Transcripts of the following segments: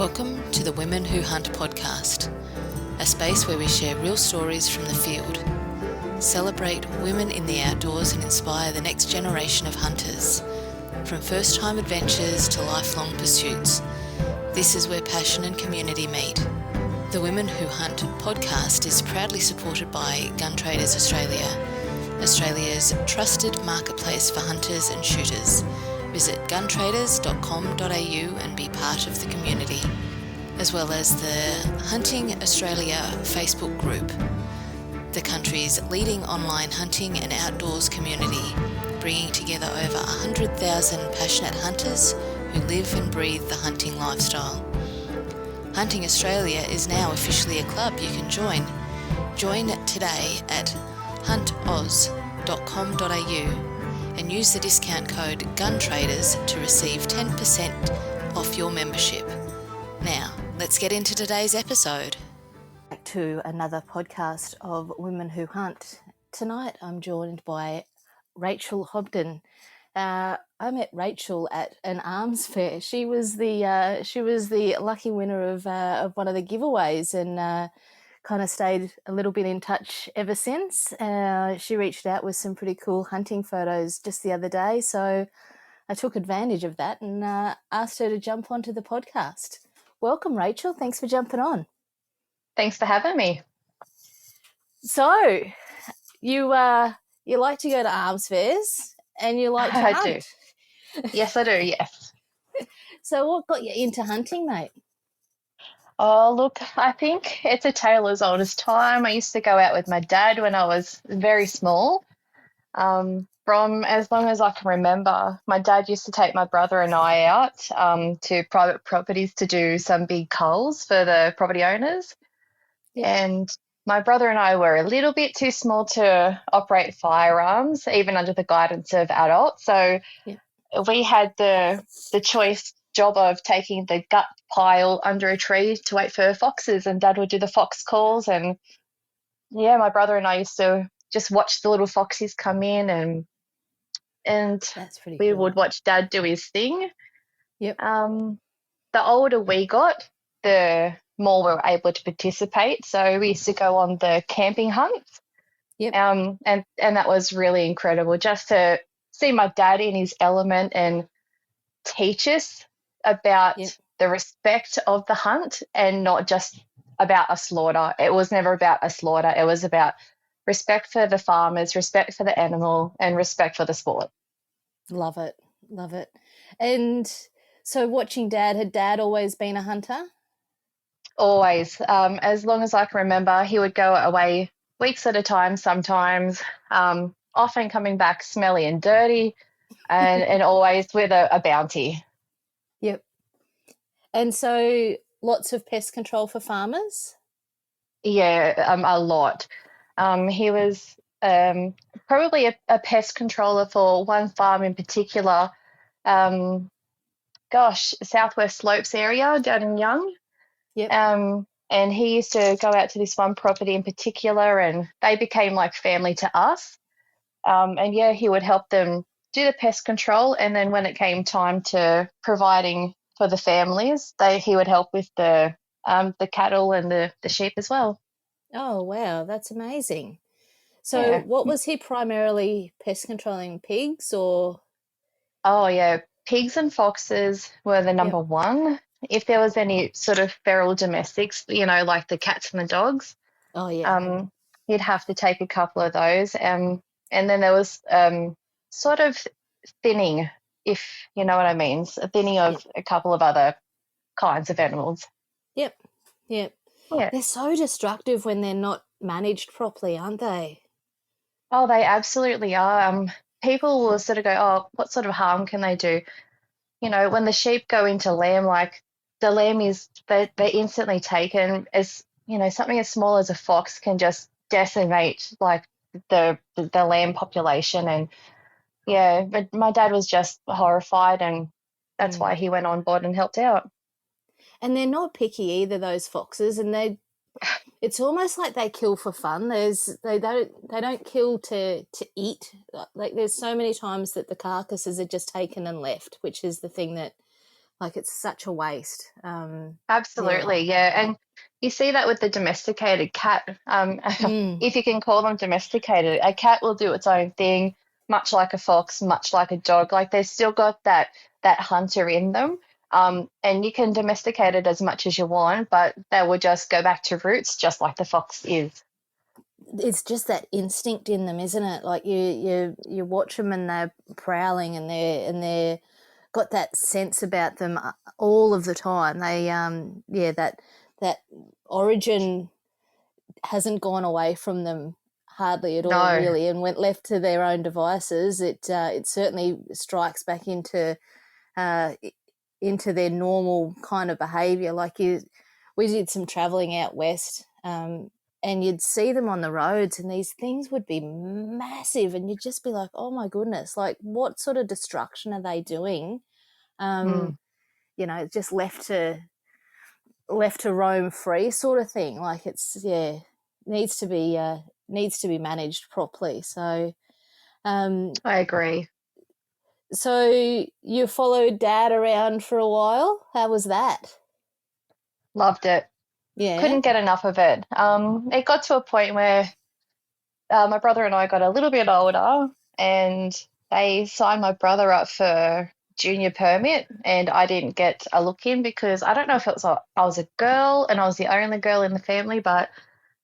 Welcome to the Women Who Hunt podcast, a space where we share real stories from the field, celebrate women in the outdoors and inspire the next generation of hunters. From first-time adventures to lifelong pursuits, this is where passion and community meet. The Women Who Hunt podcast is proudly supported by Gun Traders Australia, Australia's trusted marketplace for hunters and shooters. Visit guntraders.com.au and be part of the community, as well as the Hunting Australia Facebook group, the country's leading online hunting and outdoors community, bringing together over 100,000 passionate hunters who live and breathe the hunting lifestyle. Hunting Australia is now officially a club you can join. Join today at huntoz.com.au and use the discount code GUNTRADERS to receive 10% off your membership. Now, let's get into today's episode. Back to another podcast of Women Who Hunt. Tonight I'm joined by Rachel Hobden. I met Rachel at an arms fair. She was the lucky winner of one of the giveaways, and kind of stayed a little bit in touch ever since. She reached out with some pretty cool hunting photos just the other day, so I took advantage of that and asked her to jump onto the podcast. Welcome, Rachel. Thanks for jumping on. Thanks for having me. So, you like to go to arms fairs and you like to hunt. I do. Yes, I do, yes. So what got you into hunting, mate? Oh, look, I think it's a tale as old as time. I used to go out with my dad when I was very small. From as long as I can remember, my dad used to take my brother and I out to private properties to do some big culls for the property owners. Yeah. And my brother and I were a little bit too small to operate firearms, even under the guidance of adults. So we had the job of taking the gut pile under a tree to wait for foxes, and Dad would do the fox calls. And my brother and I used to just watch the little foxes come in, and that's pretty we cool. would watch Dad do his thing. Yep. The older we got, the more we were able to participate. So we used to go on the camping hunts. Yep. And that was really incredible, just to see my dad in his element and teach us about the respect of the hunt, and not just about a slaughter. It was never about a slaughter. It was about respect for the farmers, respect for the animal, and respect for the sport. Love it. Love it. And so watching Dad, had Dad always been a hunter? Always. As long as I can remember, he would go away weeks at a time sometimes, often coming back smelly and dirty, and always with a bounty. Yep. And so lots of pest control for farmers? Yeah, a lot. He was probably a pest controller for one farm in particular, Southwest Slopes area down in Young. Yep. And he used to go out to this one property in particular, and they became like family to us. He would help them do the pest control, and then when it came time to providing for the families, he would help with the cattle and the sheep as well. Oh, wow, that's amazing. So what was he primarily pest controlling, pigs or? Oh, yeah, pigs and foxes were the number one. If there was any sort of feral domestics, like the cats and the dogs, you'd have to take a couple of those. And then there was sort of thinning, if you know what I mean, a thinning of a couple of other kinds of animals. Yep. Yeah. They're so destructive when they're not managed properly, aren't they? Oh, they absolutely are. People will sort of go, oh, what sort of harm can they do? When the sheep go into lamb, like the lamb they're instantly taken. As something as small as a fox can just decimate like the lamb population. And but my dad was just horrified, and that's why he went on board and helped out. And they're not picky either, those foxes, and it's almost like they kill for fun. They don't kill to eat. Like there's so many times that the carcasses are just taken and left, which is the thing that Like, it's such a waste. Yeah. Absolutely, yeah. And you see that with the domesticated cat. Mm. If you can call them domesticated, a cat will do its own thing, much like a fox, much like a dog. Like they've still got that hunter in them. And you can domesticate it as much as you want, but they will just go back to roots, just like the fox is. It's just that instinct in them, isn't it? Like you watch them and they're prowling and they're got that sense about them all of the time. They yeah, that origin hasn't gone away from them hardly at all, No. really. And when left to their own devices, it certainly strikes back uh, into their normal kind of behaviour. We did some travelling out west, and you'd see them on the roads, and these things would be massive, and you'd just be like, "Oh my goodness! Like, what sort of destruction are they doing?" Mm, Just left to roam free, sort of thing. Like, it's needs to be managed properly. Um, I agree. so you followed Dad around for a while. How was that? Loved it. Yeah. Couldn't get enough of it. It got to a point where my brother and I got a little bit older, and they signed my brother up for junior permit, and I didn't get a look in because I don't know if it was I was a girl and I was the only girl in the family, but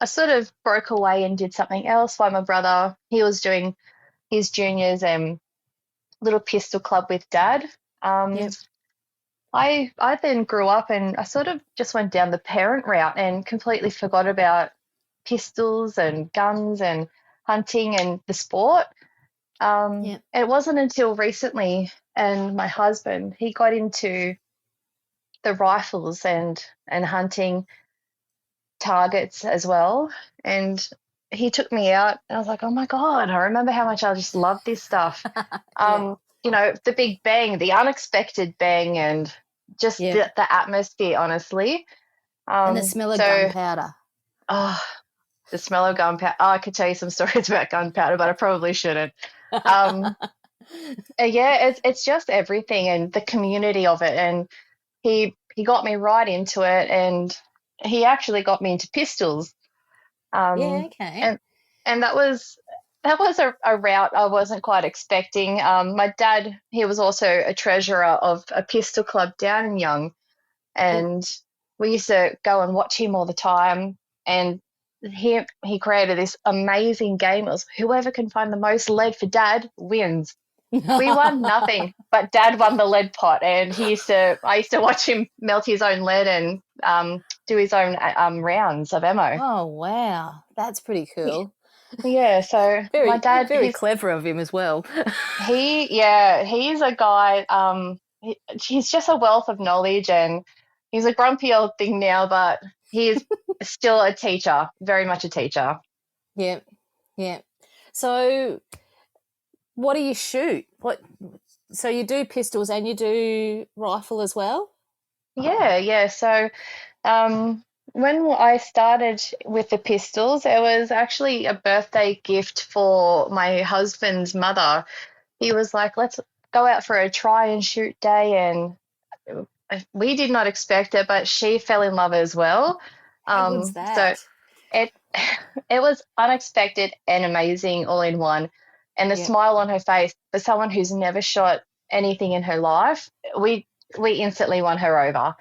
I sort of broke away and did something else while my brother, he was doing his juniors and little pistol club with Dad. Um, Yep. I then grew up and I sort of just went down the parent route and completely forgot about pistols and guns and hunting and the sport. Yep. It wasn't until recently, and my husband, he got into the rifles and hunting targets as well. And he took me out, and I was like, oh my God, I remember how much I just loved this stuff. Yep. The big bang, the unexpected bang, and just Yep. the atmosphere, honestly. And the smell of So, gunpowder. oh, the smell of gunpowder. Oh, I could tell you some stories about gunpowder, but I probably shouldn't. Um, yeah, it's just everything and the community of it. And he got me right into it, and he actually got me into pistols. Yeah. Um, Okay. and and that was a route I wasn't quite expecting. My dad, he was also a treasurer of a pistol club down in Young, Yep. and we used to go and watch him all the time. And he created this amazing game. It was whoever can find the most lead for Dad wins. We won nothing, but Dad won the lead pot, and I used to watch him melt his own lead and do his own rounds of ammo. Oh wow, that's pretty cool. Yeah, so my Very dad, very clever of him as well. he's a guy. He's just a wealth of knowledge, and he's a grumpy old thing now, but he's still a teacher, very much a teacher. Yep. Yep. So what do you shoot? What? So you do pistols and you do rifle as well? Yeah, yeah. So when I started with the pistols, it was actually a birthday gift for my husband's mother. He was like, let's go out for a try and shoot day. And we did not expect it, but she fell in love as well. How good's So that? it it was unexpected and amazing all in one. And the Yep. smile on her face for someone who's never shot anything in her life, we instantly won her over.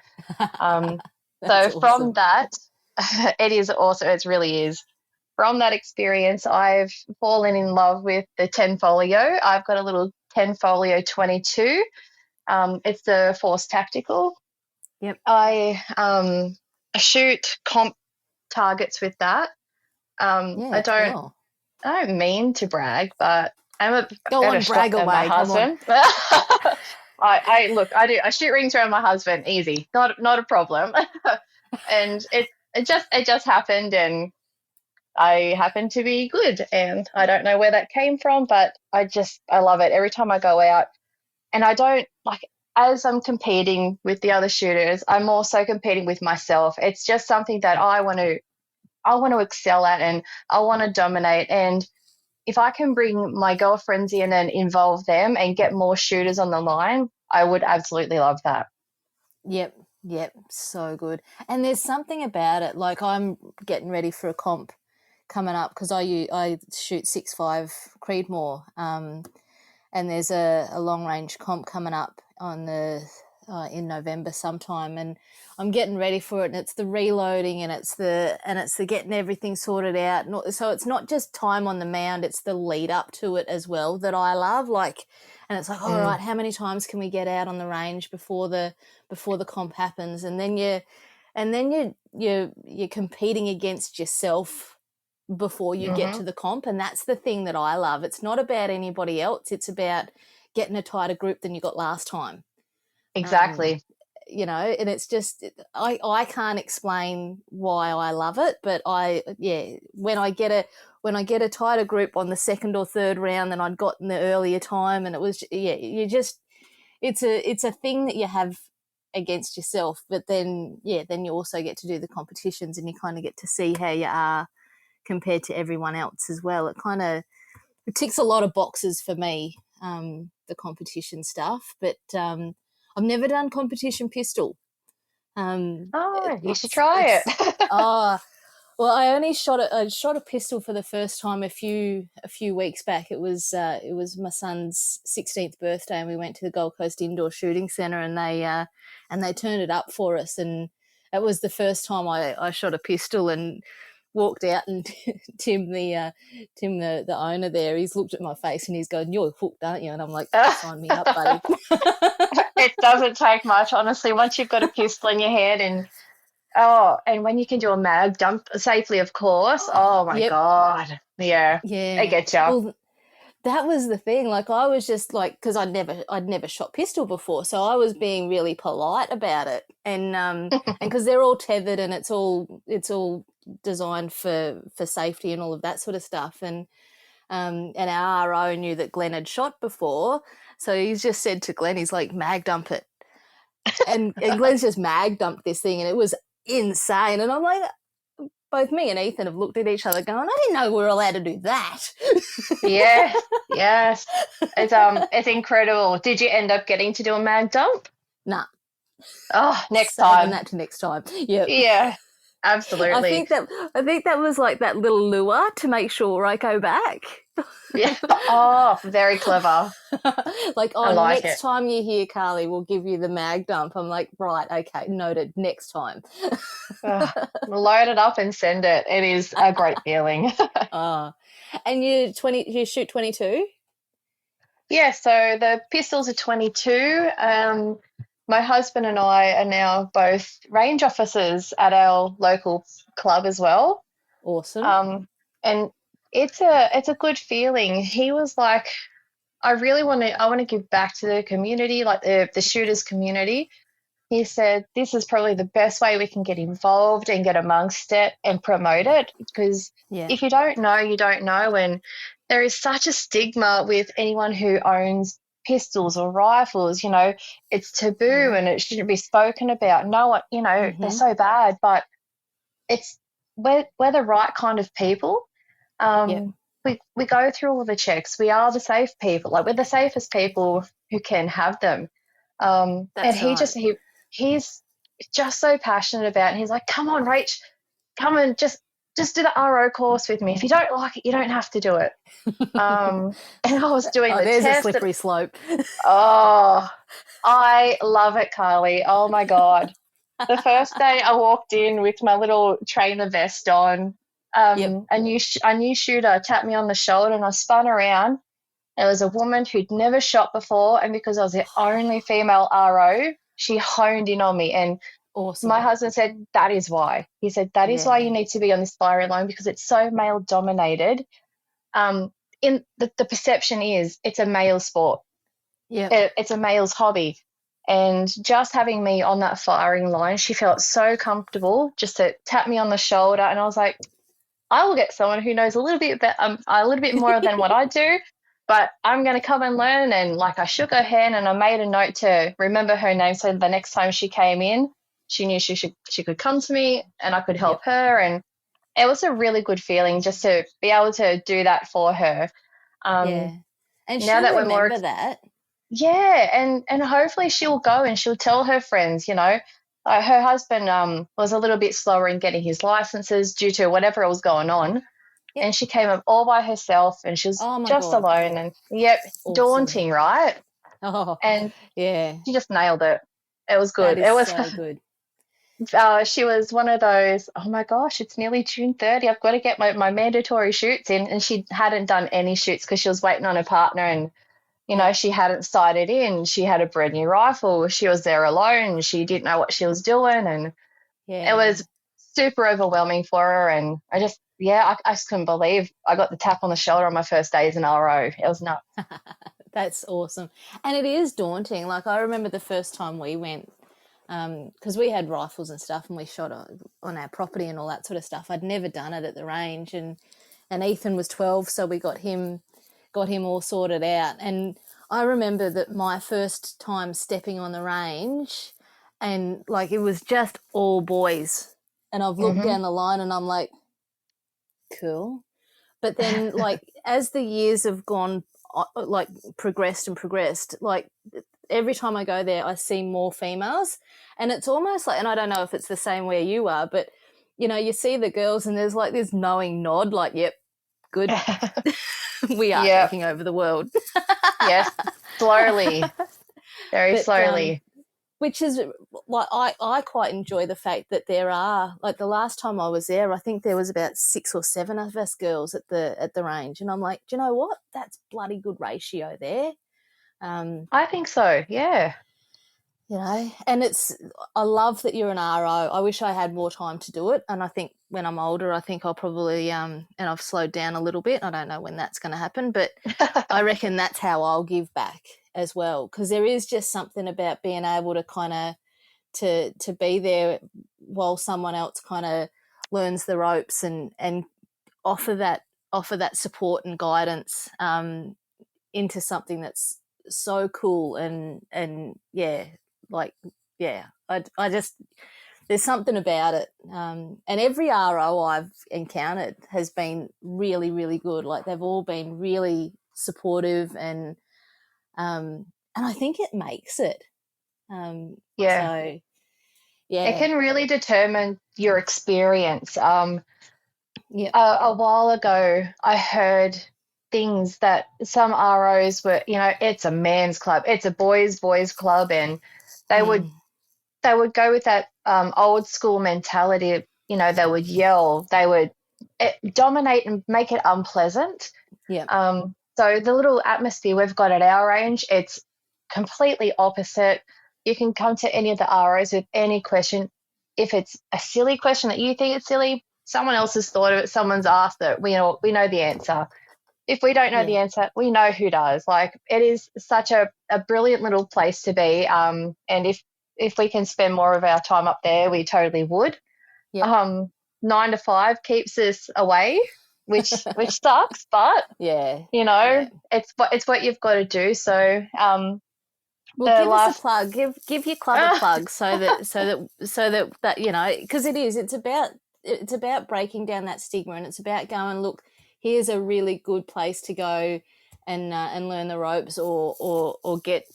Um, That's so from awesome. that, it is also, it really is. From that experience, I've fallen in love with the Tanfoglio. I've got a little Tanfoglio 22. It's the Force Tactical. Yep. I shoot comp targets with that. Yeah, cool. I don't mean to brag, but I've Go got a on, brag shotgun. My away. Come on. husband. I look. I do. I shoot rings around my husband. Easy. Not a problem. And it just happened, and I happen to be good, and I don't know where that came from, but I love it every time I go out, and I don't like. As I'm competing with the other shooters, I'm also competing with myself. It's just something that I want to excel at, and I want to dominate. And if I can bring my girlfriends in and involve them and get more shooters on the line, I would absolutely love that. Yep, yep, so good. And there's something about it. Like I'm getting ready for a comp coming up because I shoot 6.5 Creedmoor, and there's a long range comp coming up on the in November sometime, and I'm getting ready for it. And it's the reloading, and it's the getting everything sorted out. So it's not just time on the mound; it's the lead up to it as well that I love. Like, and it's like, all Mm. right, how many times can we get out on the range before the comp happens? And then you're competing against yourself before you get Hmm. to the comp, and that's the thing that I love. It's not about anybody else, it's about getting a tighter group than you got last time. um, Exactly. and it's just I can't explain why I love it, but when I get a tighter group on the second or third round than I'd got in the earlier time, and it was you just it's a thing that you have against yourself, but then you also get to do the competitions, and you kind of get to see how you are compared to everyone else as well. It ticks a lot of boxes for me, the competition stuff. But I've never done competition pistol. Oh, you should It's try it. well, I shot a pistol for the first time a few weeks back. It was my son's 16th birthday, and we went to the Gold Coast Indoor Shooting Centre, and they turned it up for us, and it was the first time I shot a pistol and walked out, and Tim, the owner there, he's looked at my face and he's going, "You're hooked, aren't you?" And I'm like, "Sign me up, buddy." It doesn't take much, honestly. Once you've got a pistol in your hand, and when you can do a mag dump safely, of course. Oh my Yep. God. Yeah, I Yeah. get you. Well, that was the thing. Like I was just like, because I'd never shot pistol before, so I was being really polite about it, and because they're all tethered, and it's all designed for safety and all of that sort of stuff, and our RO knew that Glenn had shot before, so he's just said to Glenn, he's like, "Mag dump it," and Glenn's just mag dumped this thing, and it was insane, and I'm like. Both me and Ethan have looked at each other going, I didn't know we were allowed to do that. Yes, yes. It's incredible. Did you end up getting to do a mag dump? Nah, Oh, next saving time. that to next time. Yep. Yeah, I absolutely. think that I think that was like that little lure to make sure I go back. Yeah. Oh, very clever. Like, I oh, like next it. time you're here, Carly, we'll give you the mag dump. I'm like, right, okay, noted. Next time. Load it up and send it. It is a great feeling. Ah, and you shoot 22. Yeah, so the pistols are 22. My husband and I are now both range officers at our local club as well. Awesome. And it's a good feeling. He was like, I want to give back to the community, like the shooters community. He said, this is probably the best way we can get involved and get amongst it and promote it, because Yeah. if you don't know, you don't know. And there is such a stigma with anyone who owns pistols or rifles. It's taboo Yeah. and it shouldn't be spoken about. No one, they're Mhm. so bad, but it's we're the right kind of people. Yep. We go through all the checks. We are the safe people. Like we're the safest people who can have them. And That's right. he's just so passionate about it. And he's like, come on, Rach, come and just do the RO course with me. If you don't like it, you don't have to do it. And I was doing Oh, the there's a test. And, slippery slope. oh, I love it, Carly. Oh my God. The first day I walked in with my little trainer vest on, Yep. a new shooter tapped me on the shoulder, and I spun around. There was a woman who'd never shot before, and because I was the only female RO, she honed in on me. And my Awesome. husband said, that is why. He said, that is why you Yeah. need to be on this firing line, because it's so male dominated. Um, in the perception is it's a male sport. Yep. It's a male's hobby. And just having me on that firing line, she felt so comfortable just to tap me on the shoulder. And I was like, I will get someone who knows a little bit more than what I do, but I'm going to come and learn. And like I shook her hand and I made a note to remember her name, so the next time she came in, she knew she could come to me and I could help Yep. her. And it was a really good feeling just to be able to do that for her. Um, Yeah. And now she'll that we're more, remember that. yeah, and hopefully she'll go and she'll tell her friends, you know. Her husband was a little bit slower in getting his licenses due to whatever was going on, Yep. and she came up all by herself and she was Oh my just God. alone and yep, Awesome. daunting, right? Oh, And yeah. she just nailed it. It was That good. is It was so good. she was one of those, oh my gosh, it's nearly June 30. I've got to get my mandatory shoots in. And she hadn't done any shoots because she was waiting on her partner and, you know, Yep. she hadn't sighted in. She had a brand new rifle. She was there alone. She didn't know what she was doing. And it Yeah. was super overwhelming for her. And I just, yeah, I just couldn't believe I got the tap on the shoulder on my first day as an RO. It was nuts. That's awesome. And it is daunting. Like I remember the first time we went, because we had rifles and stuff and we shot on our property and all that sort of stuff. I'd never done it at the range, and Ethan was 12, so we got him all sorted out. And I remember that my first time stepping on the range, and like it was just all boys. And I've looked Mm-hmm. down the line and I'm like, cool. But then, like, as the years have gone, like, progressed and progressed, like, every time I go there, I see more females. And it's almost like, and I don't know if it's the same where you are, but, you know, you see the girls and there's like this knowing nod, like, yep, good. We are Yeah. taking over the world. Yes. Slowly. Very But slowly. which is like I quite enjoy the fact that there are, like, the last time I was there, I think there was about 6 or 7 of us girls at the range, and I'm like, do you know what? That's bloody good ratio there. Um, I think so. Yeah. and I love that you're an RO. I wish I had more time to do it, and I think when I'm older, I think I'll probably and I've slowed down a little bit. I don't know when that's going to happen, but I reckon that's how I'll give back as well, because there is just something about being able to kind of to be there while someone else kind of learns the ropes and offer that offer that support and guidance into something that's so cool and yeah, like, yeah, I just, there's something about it, and every RO I've encountered has been really, really good. Like, they've all been really supportive, and I think it makes it, Yeah. so It yeah. can really determine your experience. Yep. A while ago, I heard things that some ROs were, you know, it's a man's club, it's a boys club, and they would Mm. they would go with that old school mentality. You know, they would yell, they would dominate and make it unpleasant. Yep. So the little atmosphere we've got at our range, it's completely opposite. You can come to any of the ROs with any question. If it's a silly question that you think it's silly, someone else has thought of it, someone's asked it, we know the answer. If we don't know the Yeah. answer, we know who does. Like, it is such a brilliant little place to be. And if we can spend more of our time up there, we totally would. Yep. Um, 9 to 5 keeps us away, which sucks, but Yeah. you know, Yeah. it's what you've got to do. So Well, the give us a last plug. Give your club a plug, so that you know, because it's about breaking down that stigma, and it's about going, look, here's a really good place to go and learn the ropes, or get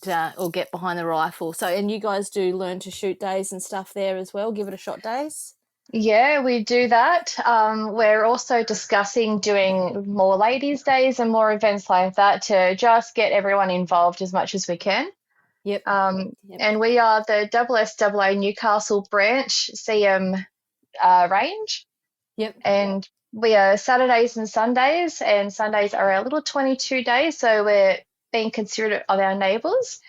behind the rifle. So, and you guys do learn to shoot days and stuff there as well. Give it a shot days. yeah, we do that. We're also discussing doing more ladies' days and more events like that to just get everyone involved as much as we can. Yep. Yep. And we are the SSAA Newcastle branch CM range, Yep. and we are Saturdays and Sundays are our little 22 days. So we're being considerate of our neighbours.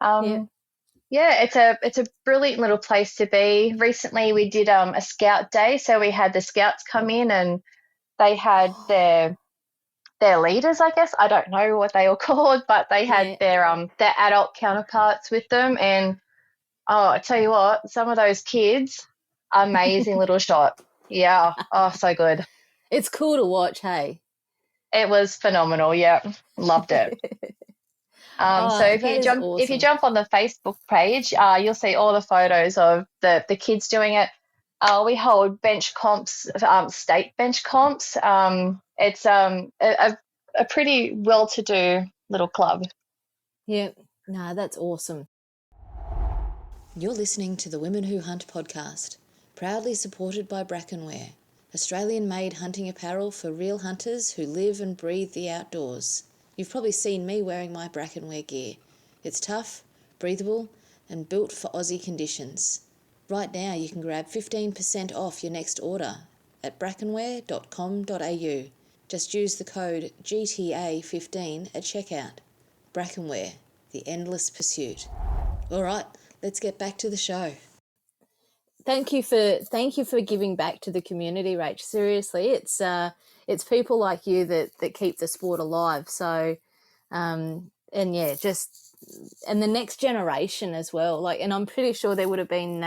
Yep. Um, Yeah, it's a brilliant little place to be. Recently, we did a scout day, so we had the scouts come in and they had their leaders, I guess. I don't know what they were called, but they had Yeah. their adult counterparts with them. And oh, I tell you what, some of those kids, amazing little shot. Yeah, oh, so good. It's cool to watch. Hey. It was phenomenal. Yeah, loved it. So Oh, that is if you awesome. jump on the Facebook page, you'll see all the photos of the kids doing it. We hold bench comps, state bench comps. It's a pretty well-to-do little club. Yeah. No, that's awesome. You're listening to the Women Who Hunt podcast, proudly supported by Brackenwear, Australian-made hunting apparel for real hunters who live and breathe the outdoors. You've probably seen me wearing my Brackenwear gear. It's tough, breathable, and built for Aussie conditions. Right now you can grab 15% off your next order at brackenwear.com.au. Just use the code GTA15 at checkout. Brackenwear, the endless pursuit. All right, let's get back to the show. Thank you for giving back to the community, Rach. Seriously, it's people like you that keep the sport alive. So, and yeah, and the next generation as well. Like, and I'm pretty sure there would have been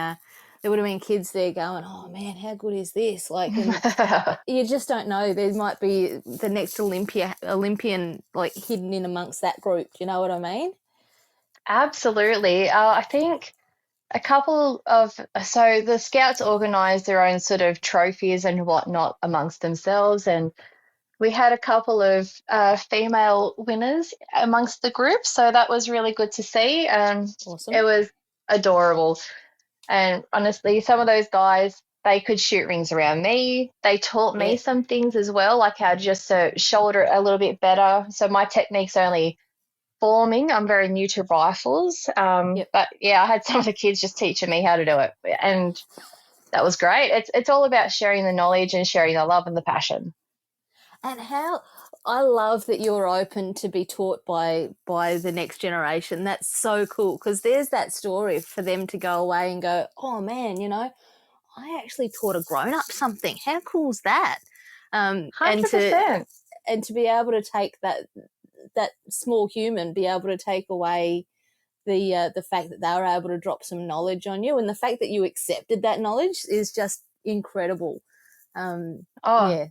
kids there going, "Oh man, how good is this?" Like, and you just don't know. There might be the next Olympian like hidden in amongst that group. Do you know what I mean? Absolutely. I think so the Scouts organise their own sort of trophies and whatnot amongst themselves, and we had a couple of female winners amongst the group, so that was really good to see. Awesome. It was adorable. And honestly, some of those guys, they could shoot rings around me. They taught me some things as well, like how just to shoulder it a little bit better. So my technique's only forming. I'm very new to rifles. But yeah, I had some of the kids just teaching me how to do it. And that was great. It's all about sharing the knowledge and sharing the love and the passion. And how I love that you're open to be taught by the next generation. That's so cool, because there's that story for them to go away and go, oh man, I actually taught a grown-up something. How cool is that? 100%. And to be able to take that small human, be able to take away the fact that they were able to drop some knowledge on you, and the fact that you accepted that knowledge is just incredible. Yeah.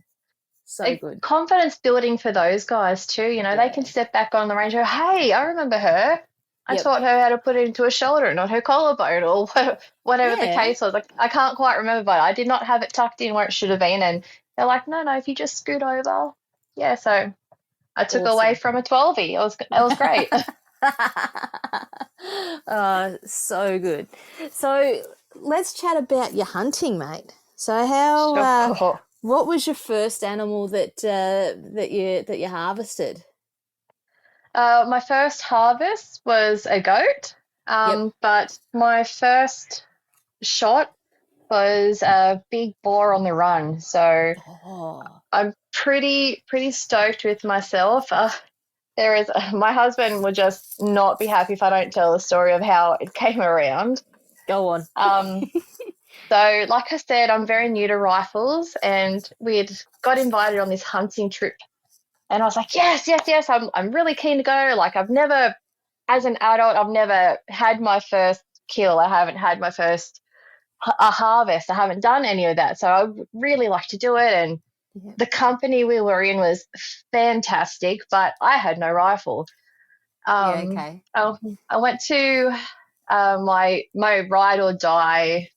So good. Confidence building for those guys too. They can step back on the range and go, hey, I remember her. I taught her how to put it into a shoulder, not her collarbone, or whatever the case was. Like, I can't quite remember, but I did not have it tucked in where it should have been. And they're like, no, if you just scoot over. Yeah, so I took away from a 12-y. It was great. So good. So let's chat about your hunting, mate. So Sure. what was your first animal that you harvested? My first harvest was a goat, but my first shot was a big boar on the run. So I'm pretty stoked with myself. My husband would just not be happy if I don't tell the story of how it came around. Go on. So like I said, I'm very new to rifles, and we'd got invited on this hunting trip. And I was like, yes, I'm really keen to go. Like, as an adult, I've never had my first kill. I haven't had my first a harvest. I haven't done any of that. So I would really like to do it. And the company we were in was fantastic, but I had no rifle. I went to my ride or die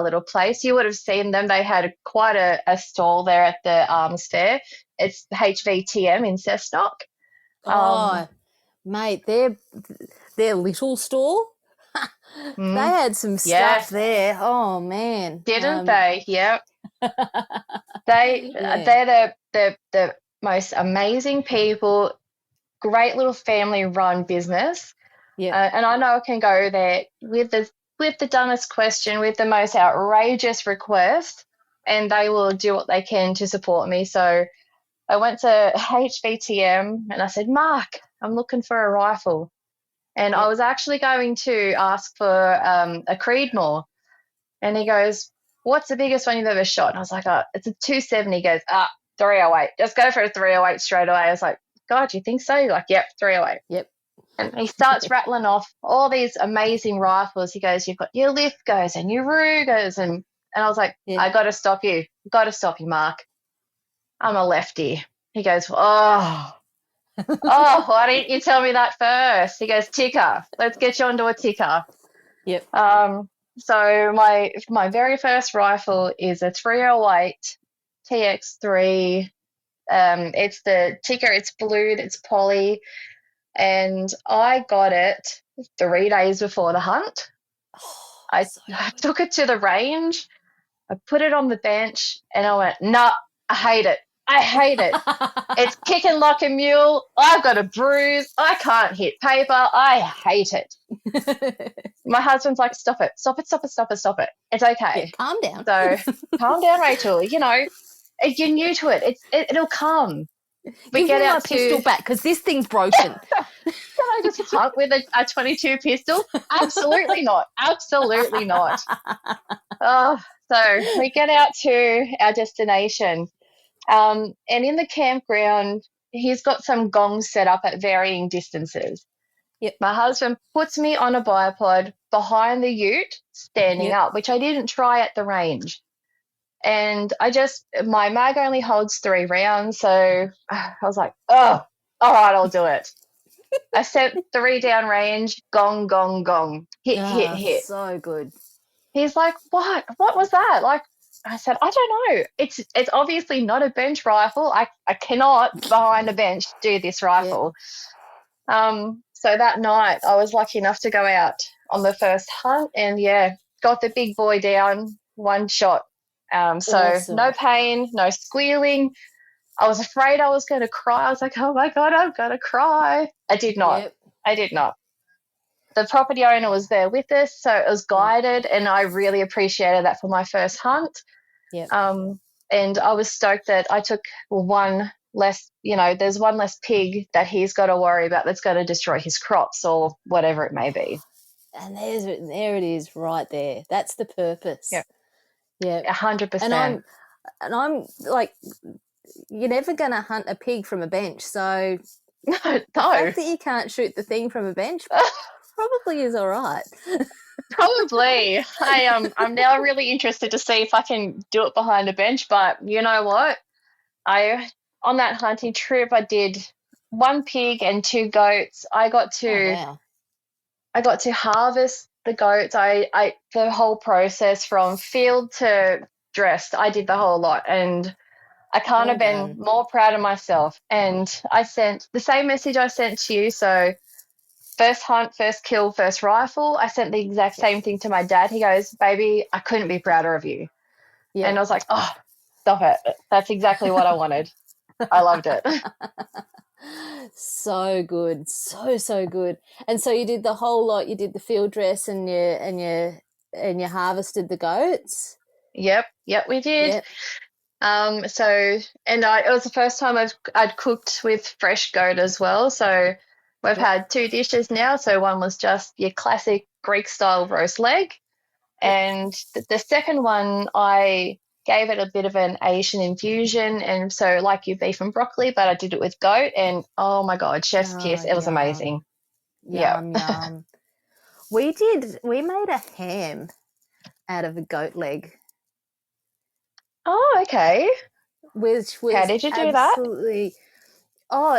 little place. You would have seen them. They had quite a stall there at the arms fair. It's HVTM in Cessnock. Mate, their little store. They had some stuff there. Oh man, didn't they? Yep. They're the most amazing people. Great little family-run business. And I know I can go there with the dumbest question, with the most outrageous request, and they will do what they can to support me. So I went to HVTM and I said, Mark, I'm looking for a rifle. And I was actually going to ask for a Creedmoor. And he goes, what's the biggest one you've ever shot? And I was like, it's a 270. He goes, 308. Just go for a 308 straight away. I was like, God, you think so? You're like, yep, 308. Yep. And he starts rattling off all these amazing rifles. He goes, you've got your Lithgows and your Rugers. And I was like, I got to stop you. Mark. I'm a lefty. He goes, why didn't you tell me that first? He goes, ticker. Let's get you onto a ticker. Yep. So my very first rifle is a 308 TX3. It's the ticker. It's blued. It's poly. and I got it 3 days before the hunt. Oh, I so took it to the range. I put it on the bench, and I went, "Nah, I hate it. I hate it. It's kicking like a mule. I've got a bruise. I can't hit paper. I hate it." good. My husband's like, "Stop it. Stop it. Stop it. Stop it. Stop it. It's Yeah, okay." calm down. So calm down, Rachel. You're new to it. It'll come. We Give get me my out to, pistol back because this thing's broken. can I just hunt with a 22 pistol? Absolutely not. Absolutely not. Oh, so we get out to our destination. And in the campground, he's got some gongs set up at varying distances. Yep. My husband puts me on a bipod behind the ute, standing Yep. up, which I didn't try at the range. And my mag only holds 3 rounds. So I was like, oh, all right, I'll do it. I sent 3 down range, gong, gong, gong, hit, hit, hit. So good. He's like, what? What was that? Like, I said, I don't know. It's obviously not a bench rifle. I cannot behind a bench do this rifle. So that night I was lucky enough to go out on the first hunt, and got the big boy down, one shot. So Awesome. no pain, no squealing. I was afraid I was going to cry. I was like, oh my God, I'm going to cry. I did not. Yep. I did not. The property owner was there with us, so it was guided, and I really appreciated that for my first hunt. Yep. And I was stoked that I took one less, there's one less pig that he's got to worry about that's going to destroy his crops or whatever it may be. And there it is right there. That's the purpose. Yeah. Yeah. 100%. And I'm like, you're never going to hunt a pig from a bench. So No. the fact that you can't shoot the thing from a bench probably is all right. Probably. I'm now really interested to see if I can do it behind a bench, but you know what? On that hunting trip, I did 1 pig and 2 goats. I got to harvest the goats. The whole process from field to dressed, I did the whole lot, and I can't have been more proud of myself. And I sent the same message I sent to you. So first hunt, first kill, first rifle. I sent the exact same thing to my dad. He goes, baby, I couldn't be prouder of you. Yeah. And I was like, oh, stop it. That's exactly what I wanted. I loved it. So good. So good. And so you did the whole lot. You did the field dress and you harvested the goats? Yep, we did. Yep. It was the first time I'd cooked with fresh goat as well. So we've had 2 dishes now. So one was just your classic Greek style roast leg. And the second one, I gave it a bit of an Asian infusion. And so like your beef and broccoli, but I did it with goat. And oh my God, chef's kiss. It was amazing. Yum. We made a ham out of a goat leg. Oh, okay. Which was how did you do that?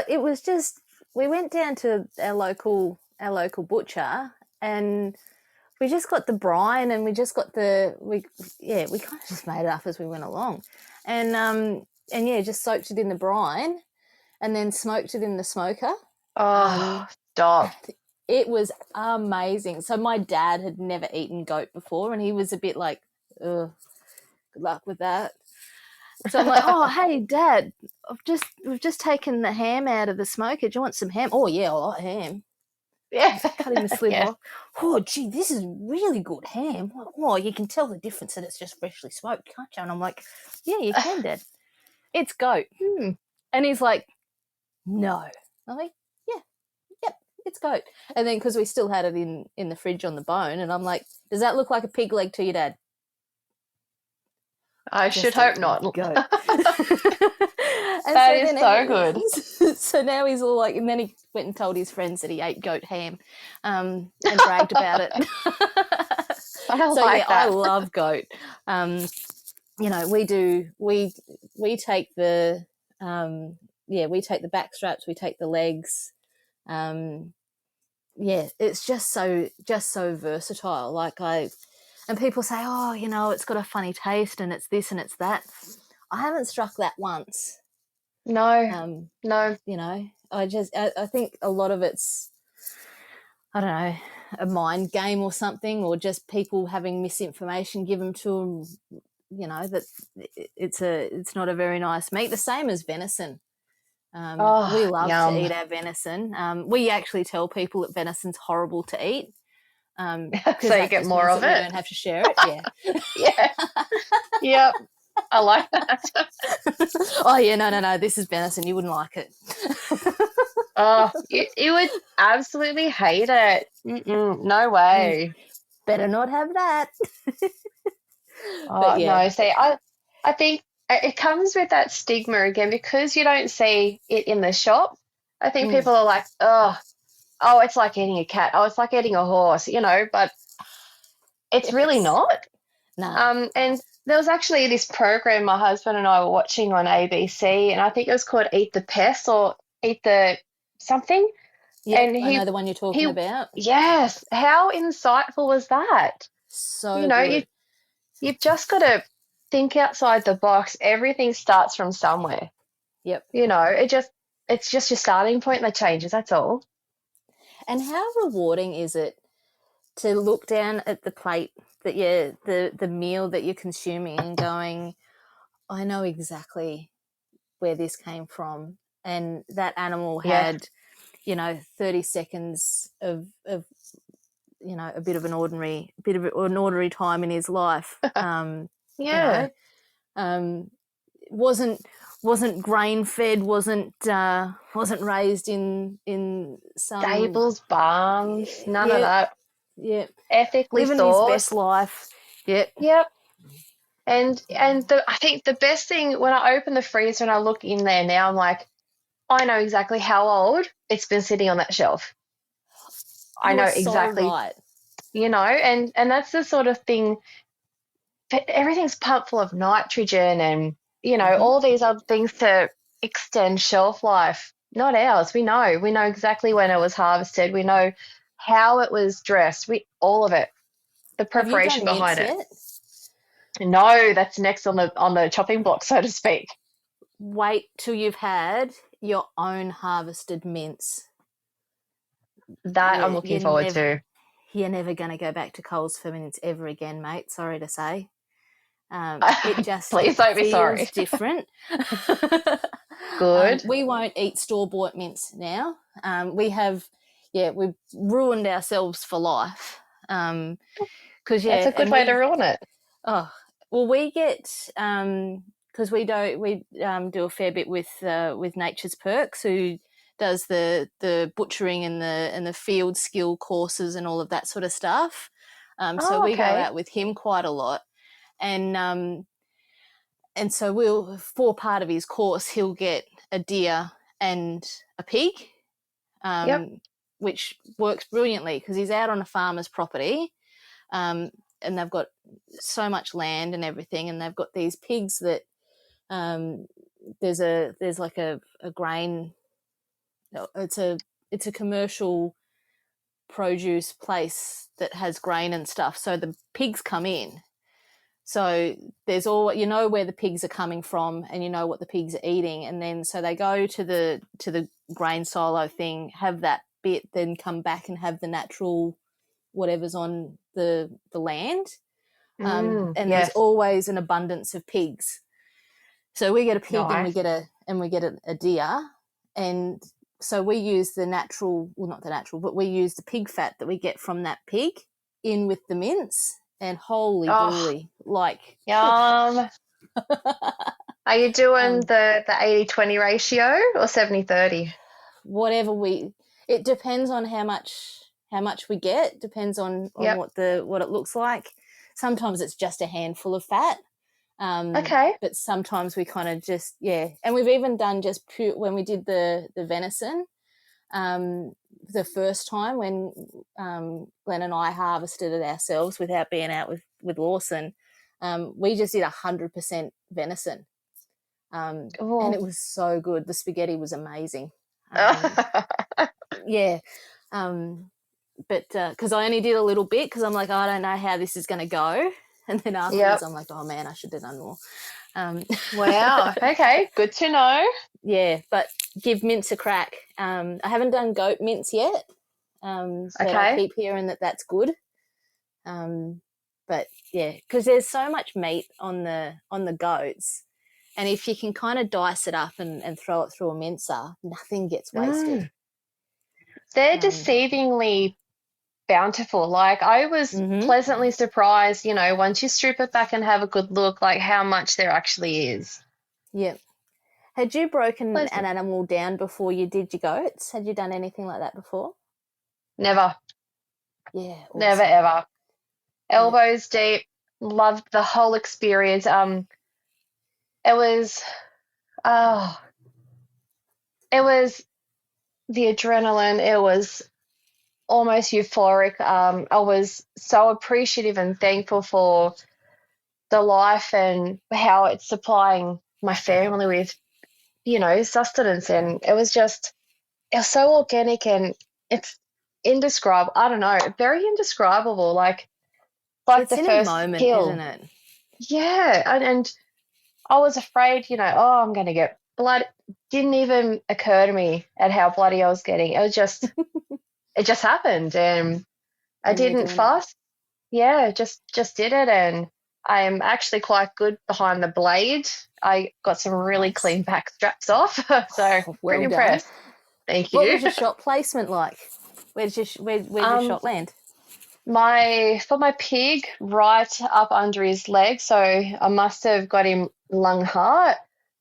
It was just, we went down to our local butcher, and we just got the brine, and we just got we kind of just made it up as we went along, and just soaked it in the brine, and then smoked it in the smoker. Stop. It was amazing. So my dad had never eaten goat before, and he was a bit like, ugh, good luck with that. So I'm like, oh, hey, Dad, we've just taken the ham out of the smoker. Do you want some ham? Oh, yeah, I like ham. Yeah. Cut him a sliver off. Oh, gee, this is really good ham. Oh, you can tell the difference that it's just freshly smoked, can't you? And I'm like, yeah, you can, Dad. It's goat. And he's like, no. I'm like, yep, it's goat. And then because we still had it in the fridge on the bone, and I'm like, does that look like a pig leg to you, Dad? I should hope not. Goat. That is so good. So now he's all like, and then he went and told his friends that he ate goat ham, and bragged about it. I love goat. We take the back straps, we take the legs. It's just so versatile. And people say, oh, it's got a funny taste and it's this and it's that. I haven't struck that once. No. No. I think a lot of it's, I don't know, a mind game or something, or just people having misinformation given to them, that it's not a very nice meat. The same as venison. We Oh, love to yum. eat our venison. We actually tell people that venison's horrible to eat, because So you that get just more means of that we it. don't have to share it. Yeah. Yeah. Yep. I like that. Oh yeah, no. This is venison. You wouldn't like it. Oh, you would absolutely hate it. Mm-mm, no Mm, way. better not have that. But Oh, yeah, no. See, I think it comes with that stigma again because you don't see it in the shop. I think mm, people are like, oh, it's like eating a cat. Oh, it's like eating a horse, but it's really yes, not. nah, And there was actually this program my husband and I were watching on ABC, and I think it was called Eat the Pest or Eat the something. yep, And I know the one you're talking he, about. yes, how insightful was that? So You know, you good. you've just got to think outside the box. Everything starts from somewhere. Yep. It's just your starting point that changes. That's all. And how rewarding is it to look down at the plate that the meal that you're consuming and going, I know exactly where this came from, and that animal Yeah. had 30 seconds of a bit of an ordinary time in his life. You Yeah. know, um, wasn't wasn't grain fed, wasn't raised in some, Stables, barns, none of yeah, that. yeah, Ethically living his best sourced. life. Yep. Yep. And I think the best thing when I open the freezer and I look in there now, I'm like, I know exactly how old it's been sitting on that shelf. I You know are so exactly, right. and that's the sort of thing. Everything's pumped full of nitrogen and Mm-hmm. all these other things to extend shelf life. Not ours. We know exactly when it was harvested. We know how it was dressed. We all of it. The Have you preparation done behind mince it. yet? No, that's next on the chopping block, so to speak. Wait till you've had your own harvested mince. That I'm You looking you're forward never to. you're never going to go back to Coles for mince ever again, mate. Sorry to say. It just Please don't be feels sorry. different. Good. We won't eat store bought mince now. We've ruined ourselves for life. Because That's a and good way to we ruin it. oh well we get because we do a fair bit with Nature's Perks, who does the butchering and the field skill courses and all of that sort of stuff. So Oh, we go okay. out with him quite a lot, and so for part of his course he'll get a deer and a pig, Yep. which works brilliantly because he's out on a farmer's property, and they've got so much land and everything, and they've got these pigs that there's like a grain. It's a commercial produce place that has grain and stuff. So the pigs come in. So there's all where the pigs are coming from, and what the pigs are eating, and then so they go to the grain silo thing, have that bit, then come back and have the natural whatever's on the land. And there's Yes. always an abundance of pigs. So we get a pig and we Nice. get a deer, and so we use the natural, well, not the natural, but we use the pig fat that we get from that pig in with the mince, and holy Oh, dooly, like, yum. Are you doing um, the 80-20 ratio or 70-30? whatever it depends on how much we get, depends on Yep. what it looks like. Sometimes it's just a handful of fat. Okay. But sometimes we kind of just, and we've even done just pure, when we did the venison, the first time when Glenn and I harvested it ourselves without being out with Lawson, we just did 100% venison, and Oh. it was so good. The spaghetti was amazing. Yeah, but because I only did a little bit because I'm like, I don't know how this is going to go, and then afterwards Yep. I'm like, oh man, I should have done more. Um, Wow. Okay. Good to know. yeah, but give mince a crack. I haven't done goat mince yet, but I Okay. keep hearing that that's good. But yeah, because there's so much meat on the goats, and if you can kind of dice it up and throw it through a mincer, nothing gets wasted. Mm. They're Um, deceivingly bountiful. Like I was mm-hmm. pleasantly surprised, once you strip it back and have a good look, like how much there actually is. Yeah. Had you broken an Pleasant. animal down before you did your goats? Had you done anything like that before? Never, Yeah, never, awesome. ever. Yeah. Elbows deep. Loved the whole experience. It was, oh, it was the adrenaline. It was almost euphoric. I was so appreciative and thankful for the life and how it's supplying my family with, sustenance. And it was so organic and it's indescribable. I don't know, very indescribable. Like It's the in a first moment, isn't kill. it? Yeah. And I was afraid, oh, I'm going to get blood. Didn't even occur to me at how bloody I was getting. It just happened. And I And you're didn't doing it. fuss. Yeah, just did it, and I'm actually quite good behind the blade. I got some really Nice. clean back straps off, so Oh, pretty well done. impressed. Thank What you. was your shot placement like? Where'd your Um, shot land? my pig right up under his leg, so I must have got him lung heart,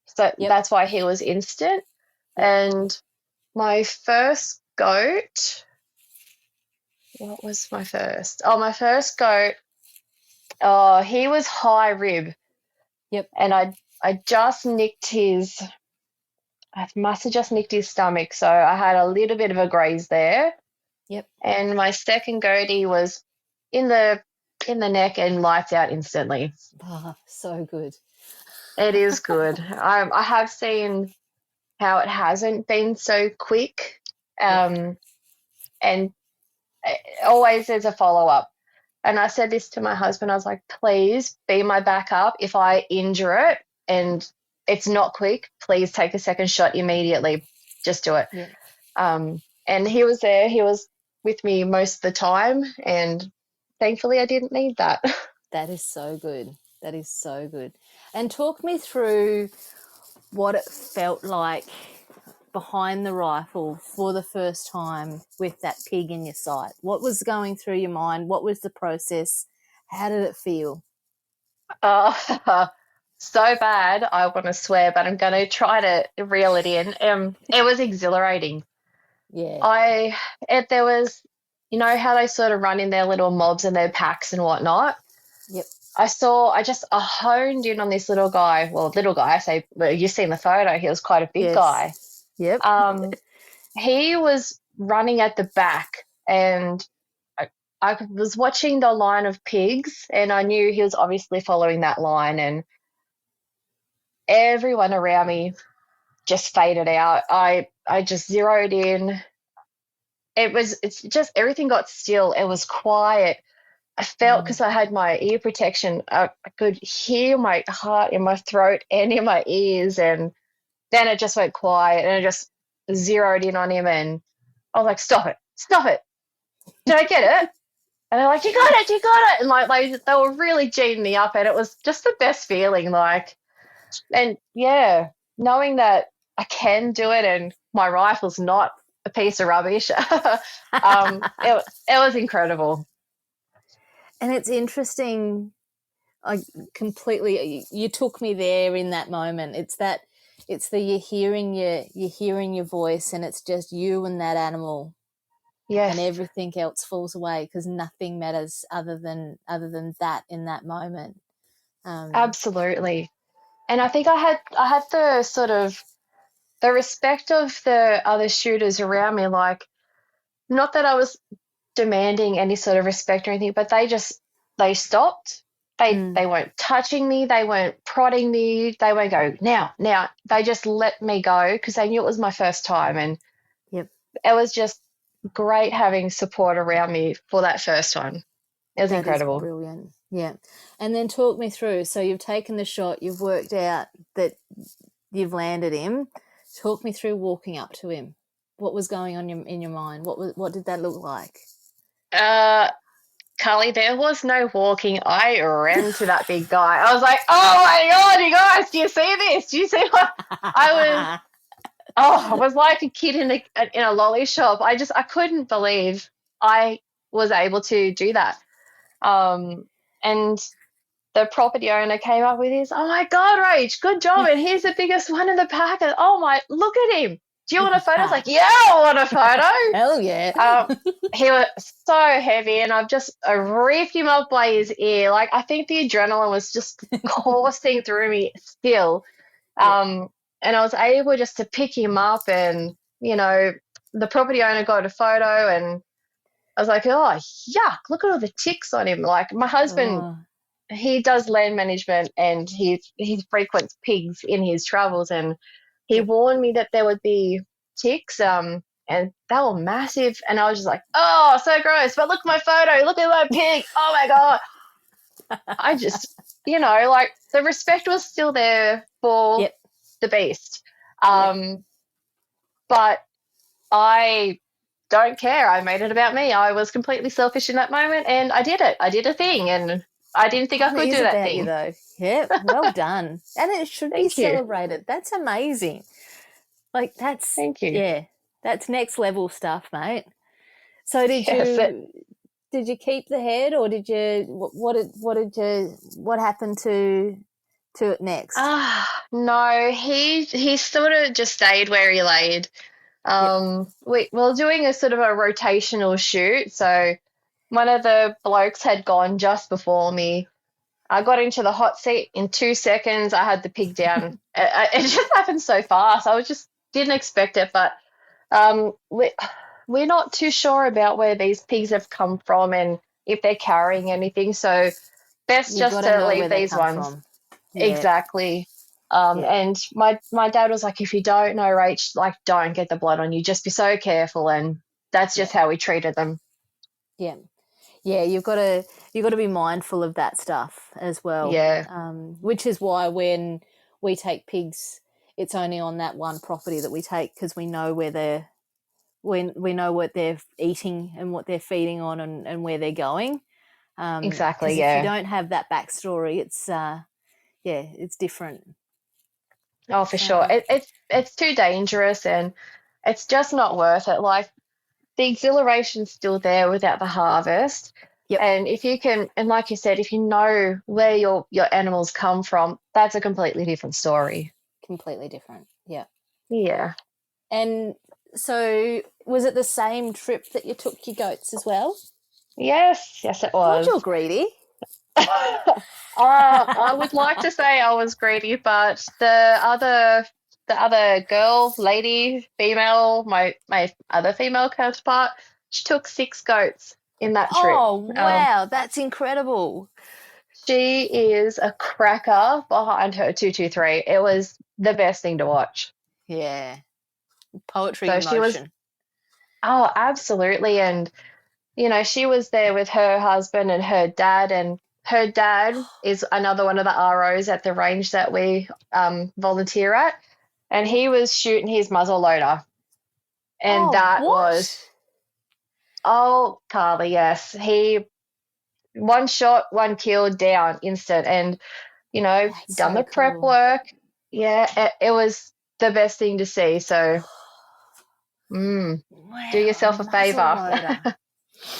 so Yep. that's why he was instant. Yep. And my first goat, what was my first? Oh, my first goat. Oh, he was high rib. Yep. And I just nicked his I must have just nicked his stomach, so I had a little bit of a graze there. Yep. And my second goatee was in the neck and lights out instantly. Oh, so good. It is good. I have seen how it hasn't been so quick, Yep. and always there's a follow up. And I said this to my husband. I was like, please be my backup. If I injure it and it's not quick, please take a second shot immediately. Just do it. Yep. And he was there. He was with me most of the time. And thankfully, I didn't need that. That is so good. That is so good. And talk me through what it felt like behind the rifle for the first time with that pig in your sight. What was going through your mind? What was the process? How did it feel? uh, so bad. I want to swear, but I'm going to try to reel it in. It was exhilarating. Yeah. There was, how they sort of run in their little mobs and their packs and whatnot. Yep. I honed in on this little guy. Well, little guy, I say, well, you've seen the photo. He was quite a big guy. Yes. Yep. He was running at the back, and I was watching the line of pigs, and I knew he was obviously following that line, and everyone around me just faded out. I just zeroed in. It's just everything got still. It was quiet. I felt because I had my ear protection, I could hear my heart in my throat and in my ears. And then it just went quiet and I just zeroed in on him. And I was like, stop it, stop it. Did I get it? And they're like, you got it, you got it. And they were really G'ing me up. And it was just the best feeling. And yeah, knowing that I can do it and my rifle's not a piece of rubbish, it was incredible. And it's interesting. I completely, you took me there in that moment. You're hearing your voice, and it's just you and that animal, and Yes. everything else falls away because nothing matters other than that in that moment. Absolutely. And I think I had the sort of the respect of the other shooters around me, like not that I was demanding any sort of respect or anything, but they stopped. They weren't touching me, they weren't prodding me, they won't go now, now. They just let me go because they knew it was my first time and Yep. it was just great having support around me for that first time. It was That is incredible. brilliant. Yeah. And then talk me through. So you've taken the shot, you've worked out that you've landed him. Talk me through walking up to him. What was going on in your mind? What did that look like? Carly, there was no walking. I ran to that big guy. I was like, oh my God, you guys, do you see this? Do you see what I was like a kid in a lolly shop. I couldn't believe I was able to do that. And the property owner came up with his, oh my God, Rach, good job. And here's the biggest one in the pack. And oh my, look at him. Do you want a photo? I was like, yeah, I want a photo. Hell yeah. He was so heavy, and I've just ripped him up by his ear. Like, I think the adrenaline was just coursing through me still. And I was able just to pick him up, and, the property owner got a photo, and I was like, oh, yuck, look at all the ticks on him. Like, my husband, Oh, he does land management, and he frequents pigs in his travels, and he yep. warned me that there would be ticks, and they were massive, and I was just like, oh, so gross, but look at my photo, look at my pig, oh my God. I just, like, the respect was still there for Yep. the beast. But I don't care. I made it about me. I was completely selfish in that moment, and I did it. I did a thing, and I didn't think I It could is do that about thing. you, though. Yeah, well done. And it should be Thank you. celebrated. That's amazing. Like, Thank you. yeah, that's next level stuff, mate. So Yes. did you keep the head, or did you, what happened to it next? No, he sort of just stayed where he laid. Yep. We were doing a sort of a rotational shoot, so one of the blokes had gone just before me. I got into the hot seat in 2 seconds. I had the pig down. It just happened so fast. I was just didn't expect it, but we're not too sure about where these pigs have come from and if they're carrying anything. So best You've just got to to know leave where they these come ones. from. Yeah. Exactly. Yeah. And my dad was like, if you don't know, Rach, like, don't get the blood on you. Just be so careful. And that's just how we treated them. Yeah. Yeah, you've got to be mindful of that stuff as well. Yeah. Which is why when we take pigs, it's only on that one property that we take, because we know we know what they're eating and what they're feeding on, and where they're going. Exactly. 'Cause Yeah. if you don't have that backstory, it's different. Oh, for sure. It's too dangerous, and it's just not worth it. Like, the exhilaration's still there without the harvest. Yep. And if you can, and like you said, if you know where your animals come from, that's a completely different story. Completely different. Yeah. Yeah. And so, was it the same trip that you took your goats as well? Yes, it God, was. you're greedy. I would like to say I was greedy, but the other girl, lady, female, my other female counterpart, she took 6 goats in that trip. Oh, wow, that's incredible. She is a cracker behind her 223. It was the best thing to watch. Yeah. Poetry So in she was, motion. oh, absolutely. And, she was there with her husband and her dad. And her dad is another one of the ROs at the range that we volunteer at. And he was shooting his muzzle loader. And Oh, that what? was, oh, Carly, yes. He, one shot, one kill, down, instant. And, That's done so the prep cool. work. Yeah, it was the best thing to see. So, do Wow, yourself a favor. muzzleloader.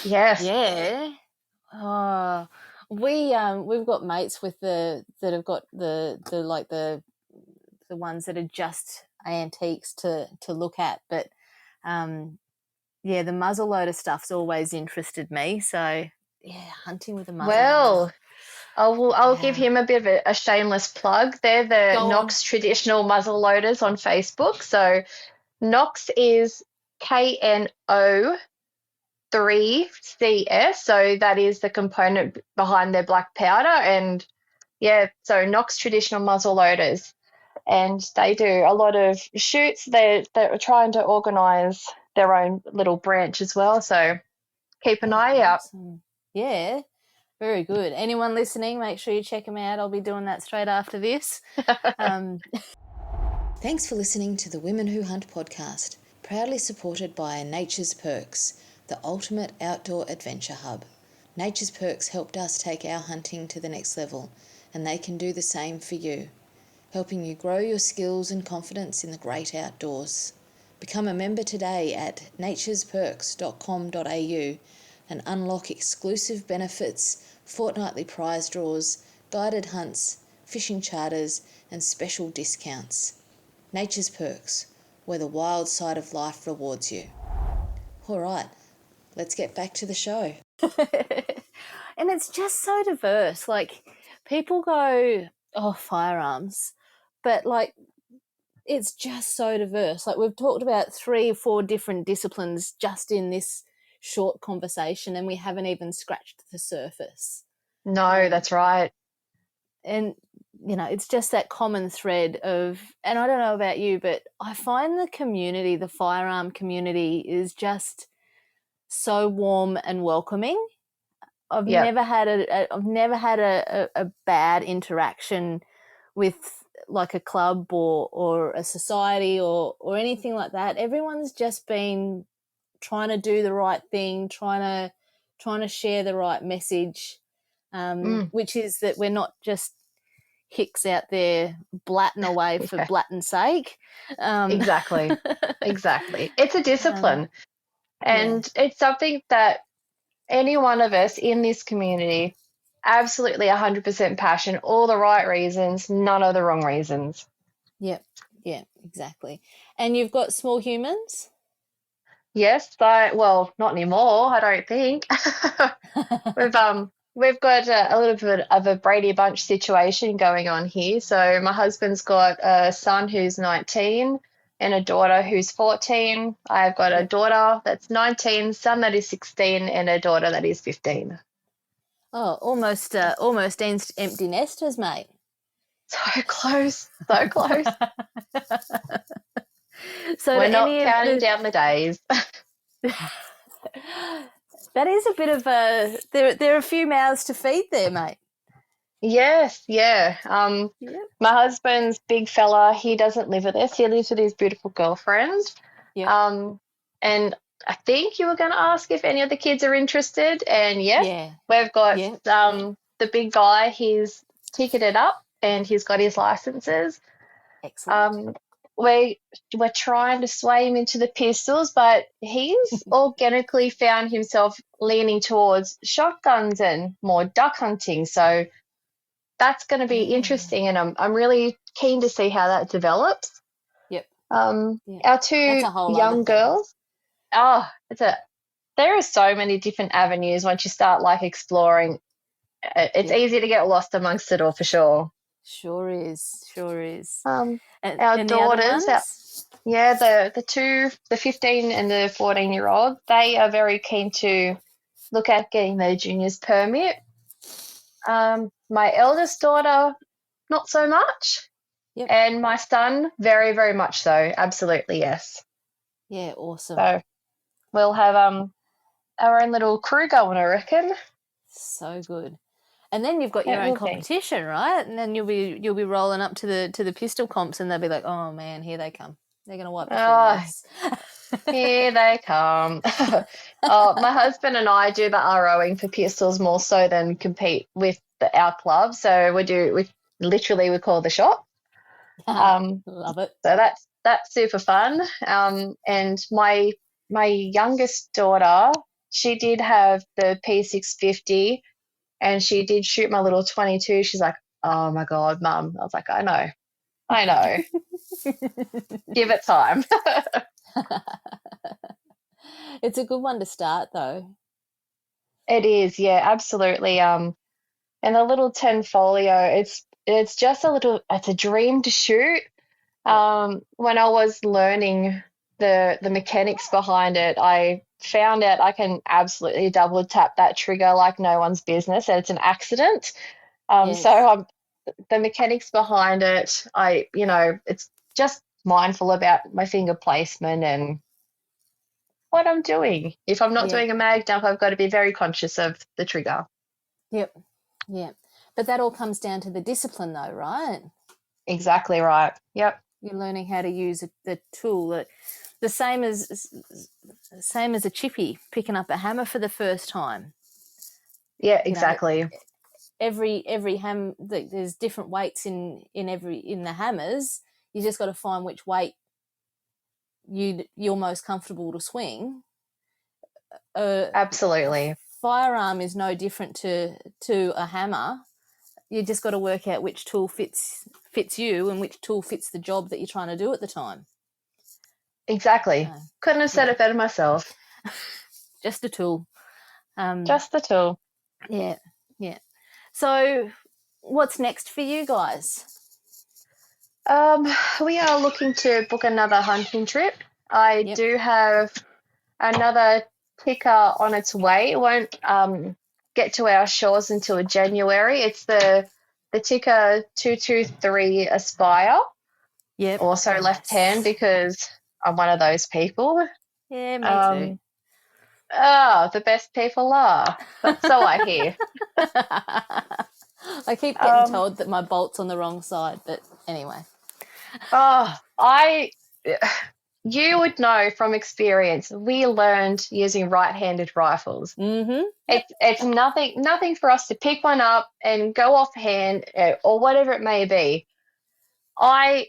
Yes. Yeah. Oh, we've got mates that have got the ones that are just antiques to look at, but yeah, the muzzleloader stuff's always interested me. So yeah, hunting with a muzzleloader. Well, I'll give him a bit of a shameless plug. They're the Go on. Knox Traditional Muzzle Loaders on Facebook. So Knox is KNO3CS. So that is the component behind their black powder. And yeah, so Knox Traditional Muzzle Loaders. And they do a lot of shoots. They're trying to organise their own little branch as well. So keep an eye out. Awesome. Yeah. Very good. Anyone listening, make sure you check them out. I'll be doing that straight after this. Thanks for listening to the Women Who Hunt podcast, proudly supported by Nature's Perks, the ultimate outdoor adventure hub. Nature's Perks helped us take our hunting to the next level, and they can do the same for you, helping you grow your skills and confidence in the great outdoors. Become a member today at naturesperks.com.au and unlock exclusive benefits, fortnightly prize draws, guided hunts, fishing charters, and special discounts. Nature's Perks, where the wild side of life rewards you. All right, let's get back to the show. And it's just so diverse. Like, people go, oh, firearms, but like, it's just so diverse. Like, we've talked about 3 or 4 different disciplines just in this short conversation, and we haven't even scratched the surface. No, that's right. And, you know, it's just that common thread of, and I don't know about you, but I find the community, the firearm community, is just so warm and welcoming. I've never had a bad interaction with like a club or a society or anything like that. Everyone's just been trying to do the right thing, trying to share the right message, which is that we're not just hicks out there blatting away for blatting's sake. Exactly. It's a discipline, and it's something that any one of us in this community, absolutely 100% passion, all the right reasons, none of the wrong reasons. Yep, exactly. And you've got small humans? Yes, well, not anymore, I don't think. We've got a little bit of a Brady Bunch situation going on here. So my husband's got a son who's 19 and a daughter who's 14. I've got a daughter that's 19, son that is 16, and a daughter that is 15. Oh, almost empty nesters, mate. So close, so close. So we're not counting down the days. That is a bit of a there are a few mouths to feed there, mate. Yes, yeah. My husband's big fella, he doesn't live with us. He lives with his beautiful girlfriend. And I think you were going to ask if any of the kids are interested. And yes, we've got the big guy, he's ticketed up and he's got his licenses. Excellent. We're trying to sway him into the pistols, but he's organically found himself leaning towards shotguns and more duck hunting. So that's going to be interesting, and I'm really keen to see how that develops. Yep. Our 2 young girls. There are so many different avenues once you start like exploring. It's easy to get lost amongst it all, for sure. Sure is. Our and daughters, the 2, the 15 and the 14-year-old, they are very keen to look at getting their junior's permit. My eldest daughter, not so much. Yep. And my son, very, very much so. Absolutely, yes. Yeah, awesome. So we'll have our own little crew going, I reckon. So good. And then you've got your own competition, right? And then you'll be rolling up to the pistol comps, and they'll be like, "Oh man, here they come. They're going to wipe the floor with us." Here they come. My husband and I do the ROing for pistols more so than compete with our club. So we call the shot. Love it. So that's super fun. And my youngest daughter, she did have the P650, and she did shoot my little 22. She's like, "Oh my God, Mum." I was like, I know. Give it time. It's a good one to start, though. It is, yeah, absolutely. And the little Tanfoglio, it's just it's a dream to shoot. When I was learning the mechanics behind it, I found out I can absolutely double tap that trigger like no one's business, and it's an accident. So the mechanics behind it, it's just mindful about my finger placement and what I'm doing. If I'm not doing a mag dump, I've got to be very conscious of the trigger. Yep. Yeah. But that all comes down to the discipline though, right? Exactly right. Yep. You're learning how to use the tool. The same as a chippy picking up a hammer for the first time. Yeah, You know, exactly. every ham, there's different weights in the hammers. You just got to find which weight you're most comfortable to swing. Absolutely. Firearm is no different to a hammer. You just got to work out which tool fits you and which tool fits the job that you're trying to do at the time. Exactly. Couldn't have said it better myself. Just a tool. Just the tool. Yeah, yeah. So what's next for you guys? We are looking to book another hunting trip. I do have another ticker on its way. It won't get to our shores until January. It's the ticker 223 Aspire. Yep. Also left hand because I'm one of those people. Yeah, me too. The best people are. But so I hear. I keep getting told that my bolt's on the wrong side, but anyway. You would know from experience. We learned using right-handed rifles. Mm-hmm. It's nothing for us to pick one up and go offhand or whatever it may be. I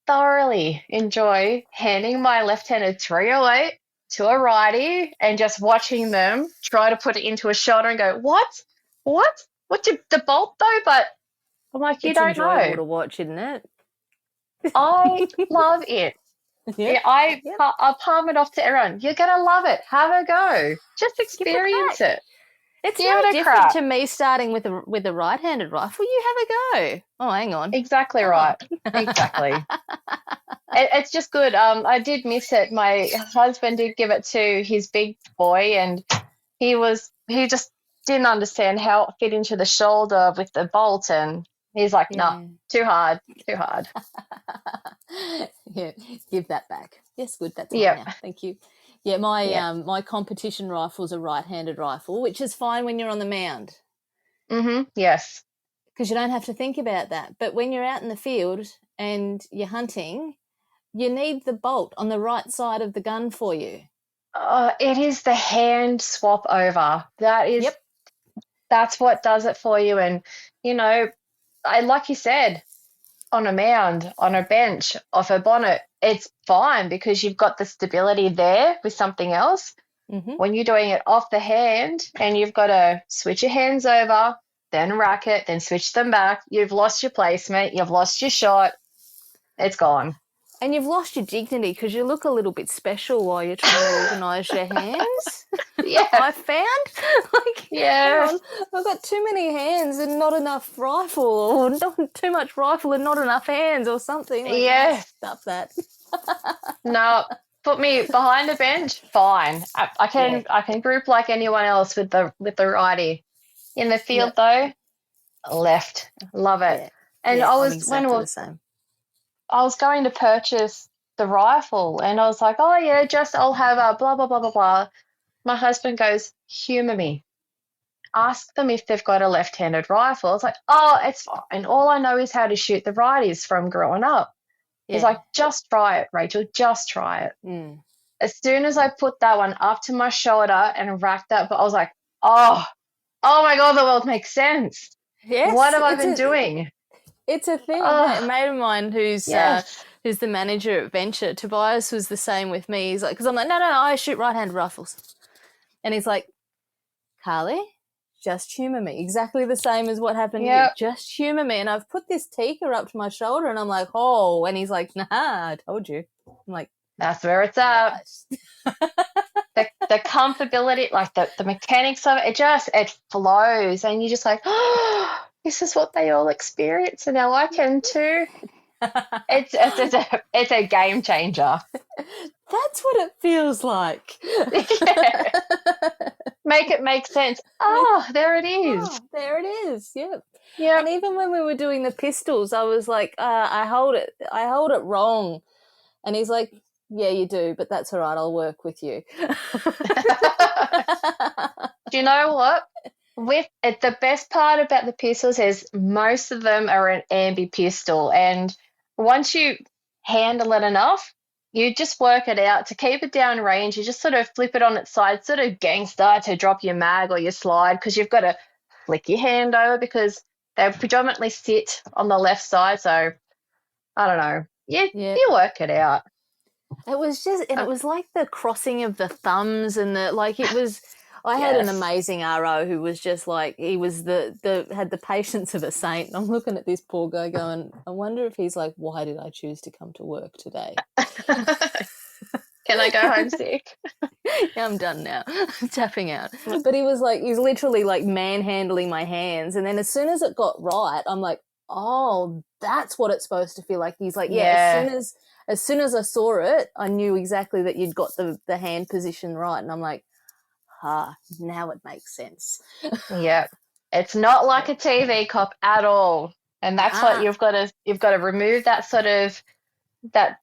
thoroughly enjoy handing my left-handed 308 to a righty and just watching them try to put it into a shoulder and go, what? What's the bolt though? But I'm like, you don't know. It's enjoyable to watch, isn't it? I love it. Yeah, I palm it off to everyone. You're gonna love it. Have a go. Just experience it. It's no different to me starting with a right-handed rifle. You have a go. Oh, hang on. Exactly right. Exactly. It's just good. I did miss it. My husband did give it to his big boy, and he just didn't understand how it fit into the shoulder with the bolt, and he's like, "No, too hard." Yeah, give that back. Yes, good. That's mine now. Thank you. Yeah, my competition rifle's a right-handed rifle, which is fine when you're on the mound. Mm-hmm. Yes. Because you don't have to think about that. But when you're out in the field and you're hunting, you need the bolt on the right side of the gun for you. It is the hand swap over. That's what does it for you. And, like you said, on a mound, on a bench, off a bonnet, it's fine because you've got the stability there with something else. Mm-hmm. When you're doing it off the hand and you've got to switch your hands over, then rack it, then switch them back, you've lost your placement, you've lost your shot, it's gone. And you've lost your dignity because you look a little bit special while you're trying to organise your hands. Yeah. I found. Yeah. I've got too many hands and not enough rifle, or not too much rifle and not enough hands or something. Stuff that. No, put me behind the bench, fine. I can group like anyone else with the righty. In the field though, left. Love it. Yeah. And I was exactly the same. I was going to purchase the rifle and I was like, oh yeah, I'll have a blah blah blah blah blah. My husband goes, humour me. Ask them if they've got a left-handed rifle. I was like, oh, it's fine. All I know is how to shoot the righties from growing up. Yeah. He's like, just try it, Rachel, just try it. Mm. As soon as I put that one up to my shoulder and racked up, I was like, oh my God, the world makes sense. Yes, what have I been doing? It's a thing. A mate of mine who's the manager at Venture, Tobias, was the same with me. He's like, because I'm like, no, I shoot right-handed rifles. And he's like, Carly, just humour me. Exactly the same as what happened here. Just humour me. And I've put this ticker up to my shoulder and I'm like, oh. And he's like, nah, I told you. I'm like, that's where it's at. the comfortability, like the mechanics of it, it flows. And you're just like, oh, this is what they all experience. And now I can too. It's a game changer. That's what it feels like. Yeah. Make it make sense. Oh, there it is. Oh, there it is. Yep. Yeah. And even when we were doing the pistols, I was like, I hold it wrong. And he's like, yeah, you do, but that's all right. I'll work with you. Do you know what? With it, the best part about the pistols is most of them are an ambi pistol, and once you handle it enough, you just work it out to keep it down range. You just sort of flip it on its side, sort of gangster to drop your mag or your slide, because you've got to flick your hand over because they predominantly sit on the left side. So I don't know. Yeah. You work it out. It was just, and it was like the crossing of the thumbs and the, like, it was, I had an Yes. amazing RO who was just like, he was had the patience of a saint. And I'm looking at this poor guy going, I wonder if he's like, why did I choose to come to work today? Can I go home sick? Yeah, I'm done now. I'm tapping out. But he was like, he's literally like manhandling my hands. And then as soon as it got right, I'm like, oh, that's what it's supposed to feel like. He's like, yeah, as soon as I saw it, I knew exactly that you'd got the hand position right. And I'm like, now it makes sense. Yeah. It's not like a TV cop at all. And that's what you've got to remove that sort of that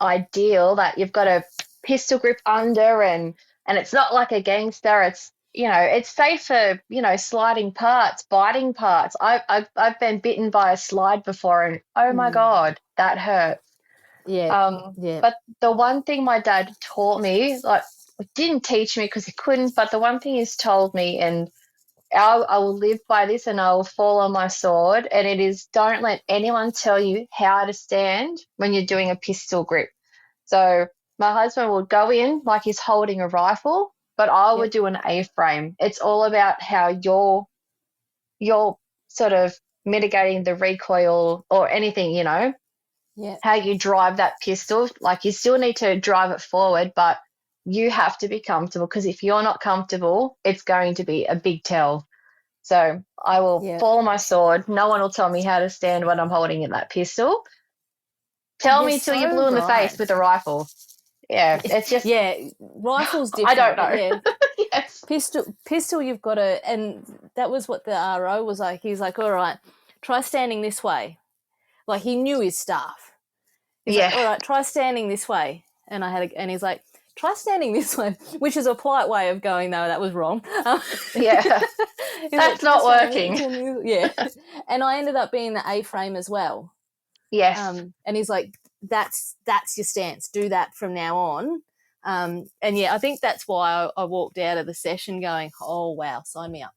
ideal that you've got a pistol grip under, and it's not like a gangster. It's, it's safe for, sliding parts, biting parts. I've been bitten by a slide before, and oh my God, that hurts. Yeah. But the one thing my dad taught me, like, didn't teach me because he couldn't, but the one thing he's told me, and I will live by this and I will fall on my sword, and it is, don't let anyone tell you how to stand when you're doing a pistol grip. So my husband would go in like he's holding a rifle, but I would do an A-frame. It's all about how you're sort of mitigating the recoil or anything, how you drive that pistol. Like, you still need to drive it forward, but you have to be comfortable, because if you're not comfortable, it's going to be a big tell. So I will fall on my sword. No one will tell me how to stand when I'm holding in that pistol. Tell me till you're blue in the face with a rifle. Yeah, it's just, yeah, rifle's different. I don't know. Yeah. Yes. Pistol, you've got to, and that was what the RO was like. He's like, all right, try standing this way. Like, he knew his stuff. He's like, all right, try standing this way. And and he's like, try standing this way, which is a polite way of going, no, that was wrong. Yeah. That's not working. Yeah. And I ended up being the A-frame as well. Yes. And he's like, that's your stance. Do that from now on. And yeah, I think that's why I walked out of the session going, oh wow, sign me up.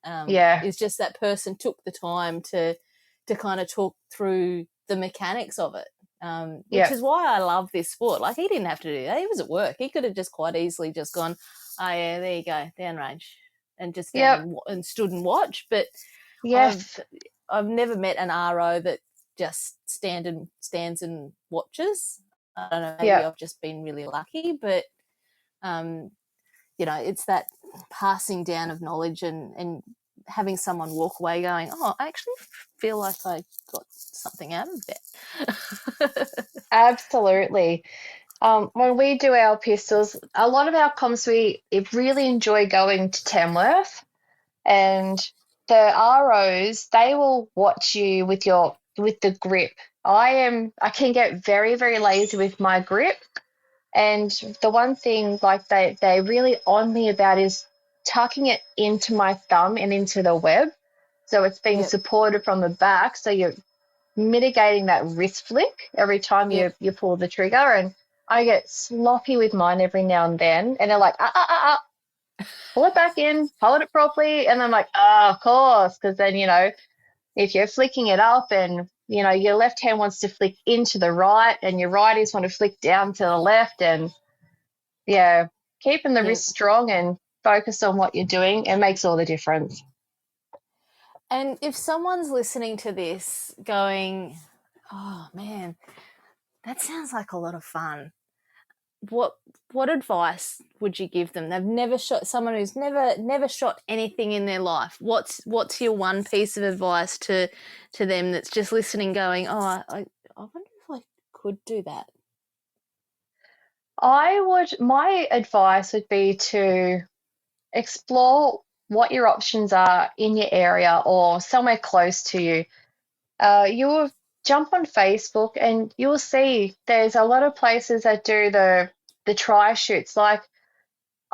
It's just that person took the time to kind of talk through the mechanics of it, which is why I love this sport. Like, he didn't have to do that. He was at work. He could have just quite easily just gone, oh yeah, there you go, downrange, and just and stood and watch. But I've never met an RO that just stands and watches. I don't know, maybe I've just been really lucky, but it's that passing down of knowledge and having someone walk away going, oh, I actually feel like I got something out of that. Absolutely. When we do our pistols, a lot of our comps, we really enjoy going to Tamworth, and the ROs, they will watch you with the grip. I can get very, very lazy with my grip, and the one thing, like, they really on me about is tucking it into my thumb and into the web, so it's being supported from the back, so you're mitigating that wrist flick every time you pull the trigger. And I get sloppy with mine every now and then, and they're like, pull it back in, hold it properly. And I'm like, of course, because then, if you're flicking it up and, your left hand wants to flick into the right and your righties want to flick down to the left, and keeping the wrist strong and focused on what you're doing, it makes all the difference. And if someone's listening to this going, oh man, that sounds like a lot of fun, what advice would you give them? They've never shot, someone who's never shot anything in their life. What's your one piece of advice to them that's just listening going, oh, I wonder if I could do that? My advice would be to explore what your options are in your area or somewhere close to you. You will jump on Facebook and you'll see there's a lot of places that do the try shoots. Like,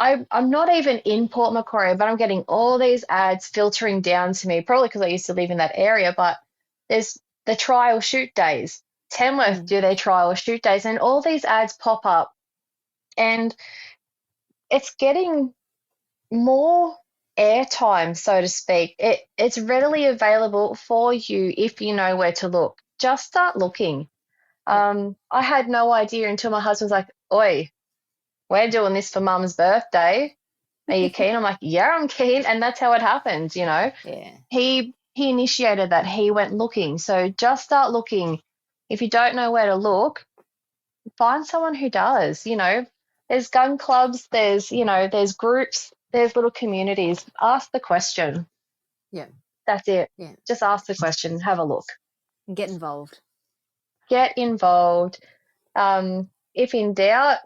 I'm not even in Port Macquarie, but I'm getting all these ads filtering down to me, probably because I used to live in that area. But there's the trial shoot days. Tamworth do their trial shoot days, and all these ads pop up, and it's getting more airtime, so to speak. It's readily available for you if you know where to look. Just start looking. I had no idea until my husband was like, "Oi, we're doing this for Mum's birthday. Are you keen?" I'm like, "Yeah, I'm keen," and that's how it happened. Yeah. He initiated that. He went looking. So just start looking. If you don't know where to look, find someone who does. There's gun clubs. There's groups. There's little communities. Ask the question. Yeah. That's it. Yeah. Just ask the question. Have a look. And get involved. Get involved. If in doubt,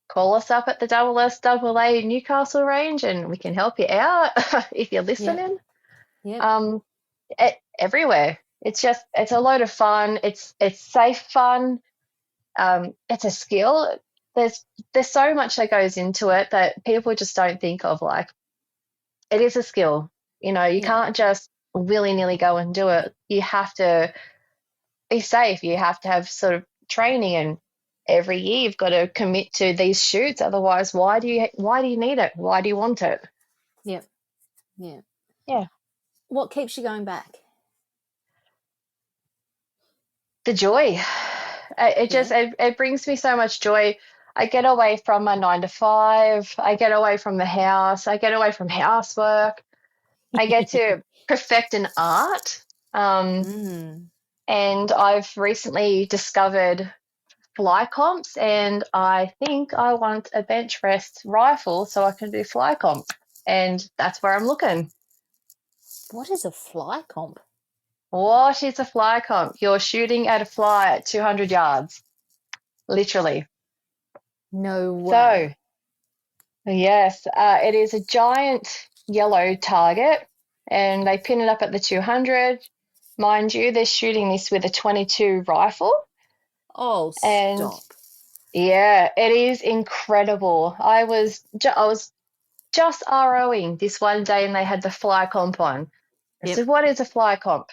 call us up at the SSAA Newcastle range and we can help you out if you're listening. Yeah. Everywhere. It's a load of fun. It's safe fun. It's a skill. There's so much that goes into it that people just don't think of. Like, it is a skill. You can't just willy-nilly go and do it. You have to be safe. You have to have sort of training, and every year you've got to commit to these shoots. Otherwise, why do you need it? Why do you want it? Yep. Yeah. Yeah. What keeps you going back? The joy. It brings me so much joy. I get away from my 9 to 5. I get away from the house. I get away from housework. I get to perfect an art. And I've recently discovered fly comps, and I think I want a bench rest rifle so I can do fly comp. And that's where I'm looking. What is a fly comp? What is a fly comp? You're shooting at a fly at 200 yards, literally. No way. So, yes, it is a giant yellow target, and they pin it up at the 200. Mind you, they're shooting this with a 22 rifle. Oh, And stop. yeah, it is incredible. I was just ROing this one day, and they had the fly comp on. I said, "What is a fly comp?"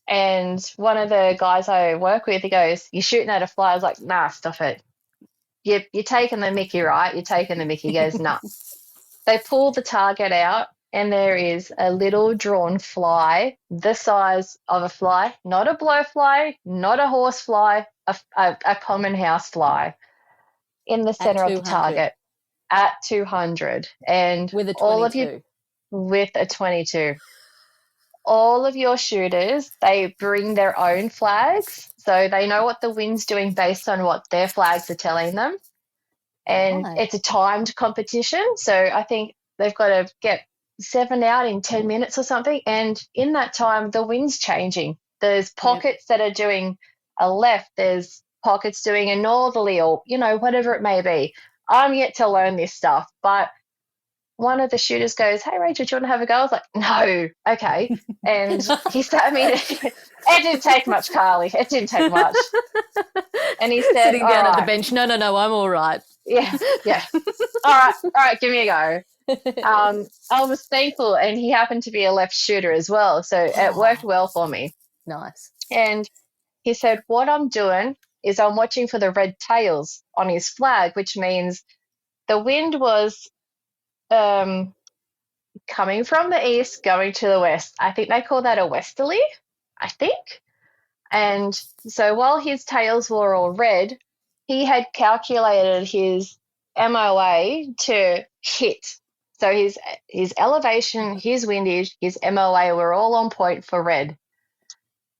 And one of the guys I work with, he goes, "You're shooting at a fly." I was like, "Nah, stop it. You're taking the mickey, right? You're taking the mickey." He goes, "Nah." They pull the target out, and there is a little drawn fly the size of a fly, not a blowfly, not a horse fly, a common house fly in the center of the target at 200. And with a 22. all of you with a 22. All of your shooters, they bring their own flags, so they know what the wind's doing based on what their flags are telling them. And it's a timed competition, so I think they've got to get 7 out in 10 minutes or something, and in that time the wind's changing. There's pockets that are doing a left, there's pockets doing a northerly, or whatever it may be. I'm yet to learn this stuff, but one of the shooters goes, "Hey, Rachel, do you want to have a go?" I was like, "No." "Okay." And he said, it didn't take much, Carly. It didn't take much. And he said, sitting down at the bench, no, I'm all right. Yeah. All right, give me a go. I was thankful, and he happened to be a left shooter as well, so it worked well for me. Nice. And he said, "What I'm doing is I'm watching for the red tails on his flag," which means the wind was coming from the east, going to the west. I think they call that a westerly, I think. And so while his tails were all red, he had calculated his MOA to hit. So his elevation, his windage, his MOA were all on point for red.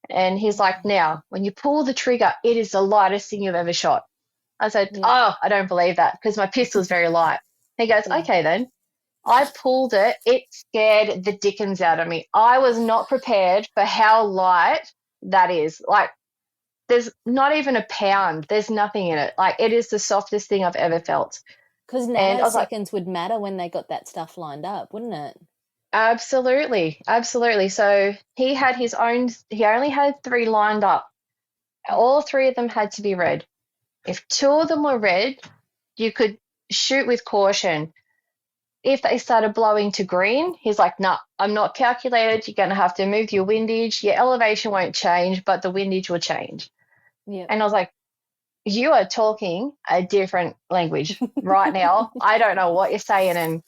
And he's like, "Now, when you pull the trigger, it is the lightest thing you've ever shot." I said, "Oh, I don't believe that, because my pistol's very light." He goes, "Okay, then." I pulled it. It scared the dickens out of me. I was not prepared for how light that is. Like, there's not even a pound. There's nothing in it. Like, it is the softest thing I've ever felt. Because nanoseconds would matter when they got that stuff lined up, wouldn't it? Absolutely. So he only had 3 lined up. All 3 of them had to be red. If 2 of them were red, you could shoot with caution. if they started blowing to green, he's like, "No, I'm not calculated. You're going to have to move your windage. Your elevation won't change, but the windage will change." Yeah. And I was like, "You are talking a different language right now. I don't know what you're saying." And,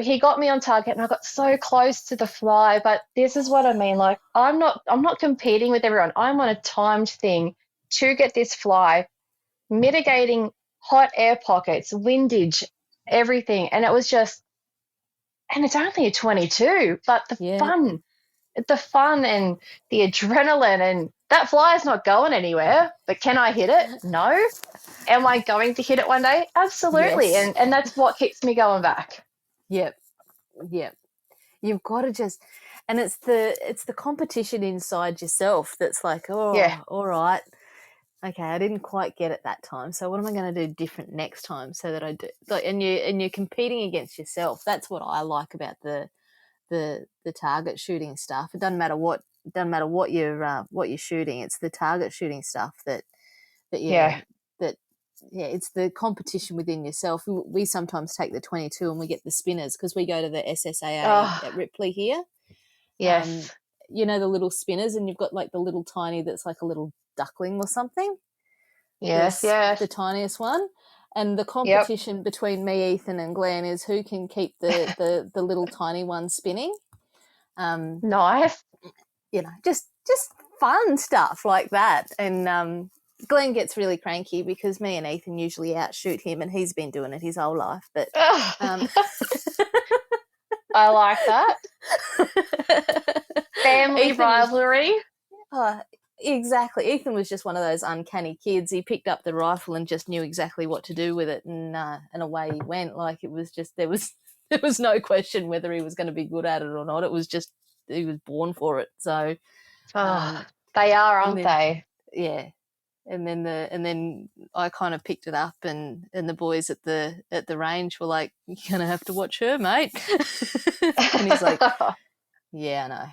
he got me on target and I got so close to the fly. But this is what I mean. Like, I'm not competing with everyone. I'm on a timed thing to get this fly, mitigating hot air pockets, windage, everything. And it was just, and it's only a 22, but Yeah. the fun and the adrenaline, and that fly is not going anywhere, but can I hit it? No. Am I going to hit it one day? Absolutely. Yes. And that's what keeps me going back. Yep. Yep. You've got to just, and it's the competition inside yourself that's like, oh, Yeah. all right, okay, I didn't quite get it that time, so what am I going to do different next time so that I do? Like, and you're competing against yourself. That's what I like about the target shooting stuff. It doesn't matter what you're shooting. It's the target shooting stuff that Yeah. it's the competition within yourself. We sometimes take the 22 and we get the spinners because we go to the SSAA at Ripley here. Yes. The little spinners, and you've got like the little tiny that's like a little duckling or something. Yes. Yes. The tiniest one. And the Yep. competition between me, Ethan, and Glenn is who can keep the little tiny one spinning. Nice. Just fun stuff like that. And Glenn gets really cranky because me and Ethan usually outshoot him, and he's been doing it his whole life. But I like that. Family Ethan rivalry. Exactly. Ethan was just one of those uncanny kids. He picked up the rifle and just knew exactly what to do with it, and away he went. Like, it was just there was no question whether he was going to be good at it or not. It was just he was born for it. So they are, aren't they? Yeah. And then I kind of picked it up, and the boys at the range were like, "You're gonna have to watch her, mate." And he's like, "Yeah, I know."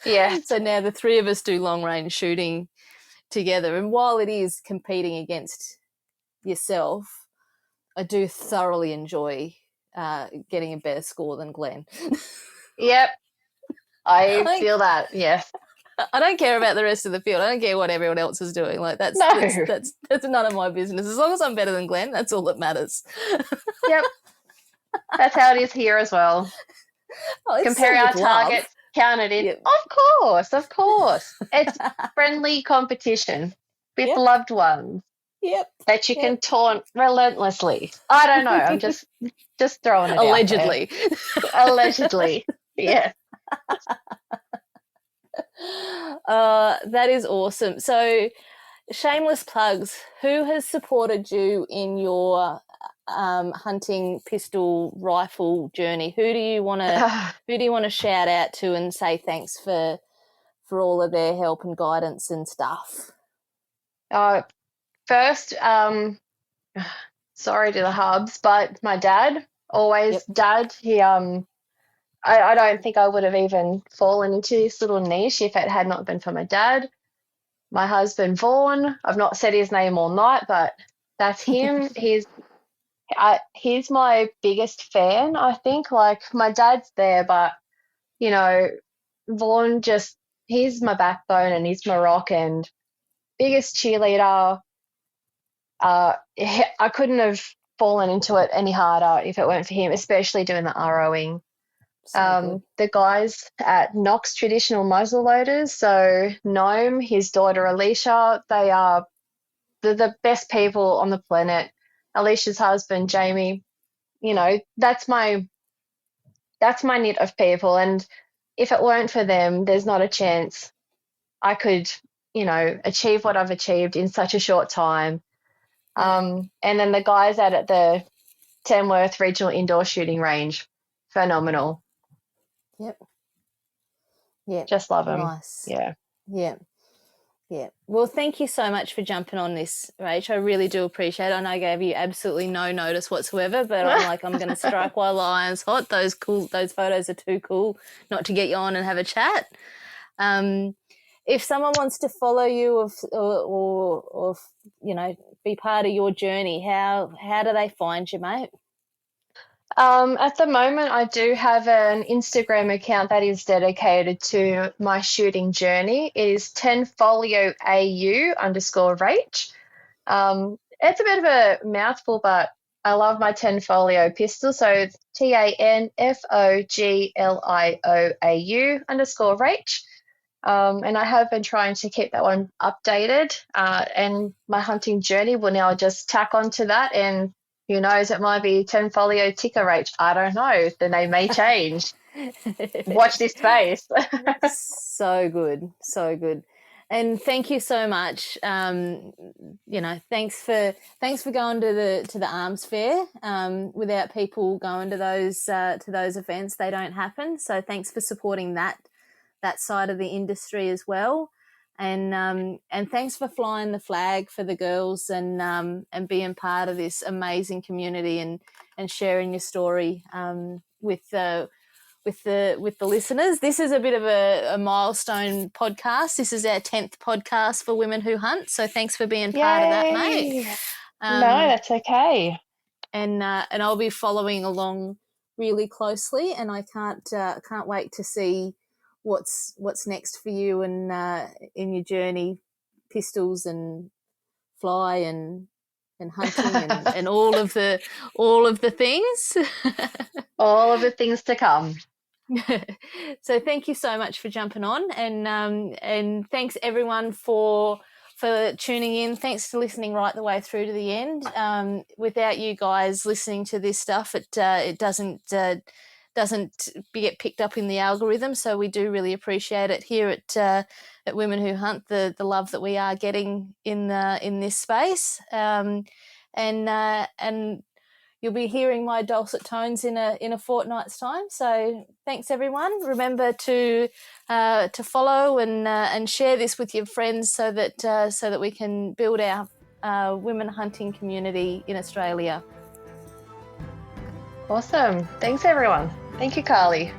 Yeah. So now the three of us do long range shooting together, and while it is competing against yourself, I do thoroughly enjoy getting a better score than Glenn. Yep. I feel that. Yes. I don't care about the rest of the field. I don't care what everyone else is doing. Like, that's none of my business. As long as I'm better than Glenn, that's all that matters. Yep. That's how it is here as well. Compare our targets, count it in. Yep. Of course. It's friendly competition with loved ones. Yep. That you can taunt relentlessly. I don't know. I'm just throwing it Allegedly. out there. Allegedly. Yeah. That is awesome. So, shameless plugs. Who has supported you in your hunting pistol rifle journey? Who do you want to shout out to and say thanks for all of their help and guidance and stuff? First, sorry to the hubs, but my dad, always dad. He I don't think I would have even fallen into this little niche if it had not been for my dad. My husband, Vaughan, I've not said his name all night, but that's him. He's my biggest fan, I think. Like, my dad's there, but, Vaughan he's my backbone and he's my rock and biggest cheerleader. I couldn't have fallen into it any harder if it weren't for him, especially doing the ROing. The guys at Knox Traditional Muzzleloaders, so Noam, his daughter Alicia, they are the best people on the planet. Alicia's husband, Jamie, that's my knit of people, and if it weren't for them, there's not a chance I could, achieve what I've achieved in such a short time. And then the guys out at the Tamworth Regional Indoor Shooting Range, phenomenal. Yep. Just love them. Nice. Yeah. Yeah. Yeah. Well, thank you so much for jumping on this, Rach. I really do appreciate it. I know I gave you absolutely no notice whatsoever, but I'm going to strike while the iron's hot. Those photos are too cool not to get you on and have a chat. If someone wants to follow you or be part of your journey, how do they find you, mate? At the moment, I do have an Instagram account that is dedicated to my shooting journey. It is Tanfoglio AU_Rach. It's a bit of a mouthful, but I love my Tanfoglio pistol. So it's TANFOGLIOAU_Rach. And I have been trying to keep that one updated. And my hunting journey will now just tack onto that. And who knows, it might be Tanfoglio ticker Rach. I don't know. The name may change. Watch this space. So good, so good. And thank you so much. Thanks for going to the arms fair. Without people going to those events, they don't happen. So thanks for supporting that side of the industry as well. And thanks for flying the flag for the girls and being part of this amazing community and sharing your story with the listeners. This is a bit of a milestone podcast. This is our 10th podcast for Women Who Hunt. So thanks for being part of that, mate. No, that's okay. And I'll be following along really closely, and I can't wait to see what's next for you and in your journey, pistols and fly and hunting and all of the things. All of the things to come. So thank you so much for jumping on, and thanks everyone for tuning in. Thanks for listening right the way through to the end. Without you guys listening to this stuff, it doesn't get picked up in the algorithm. So we do really appreciate it here at Women Who Hunt, the love that we are getting in this space, and you'll be hearing my dulcet tones in a fortnight's time. So thanks everyone. Remember to follow and share this with your friends so that we can build our women hunting community in Australia. Awesome. Thanks everyone. Thank you, Carly.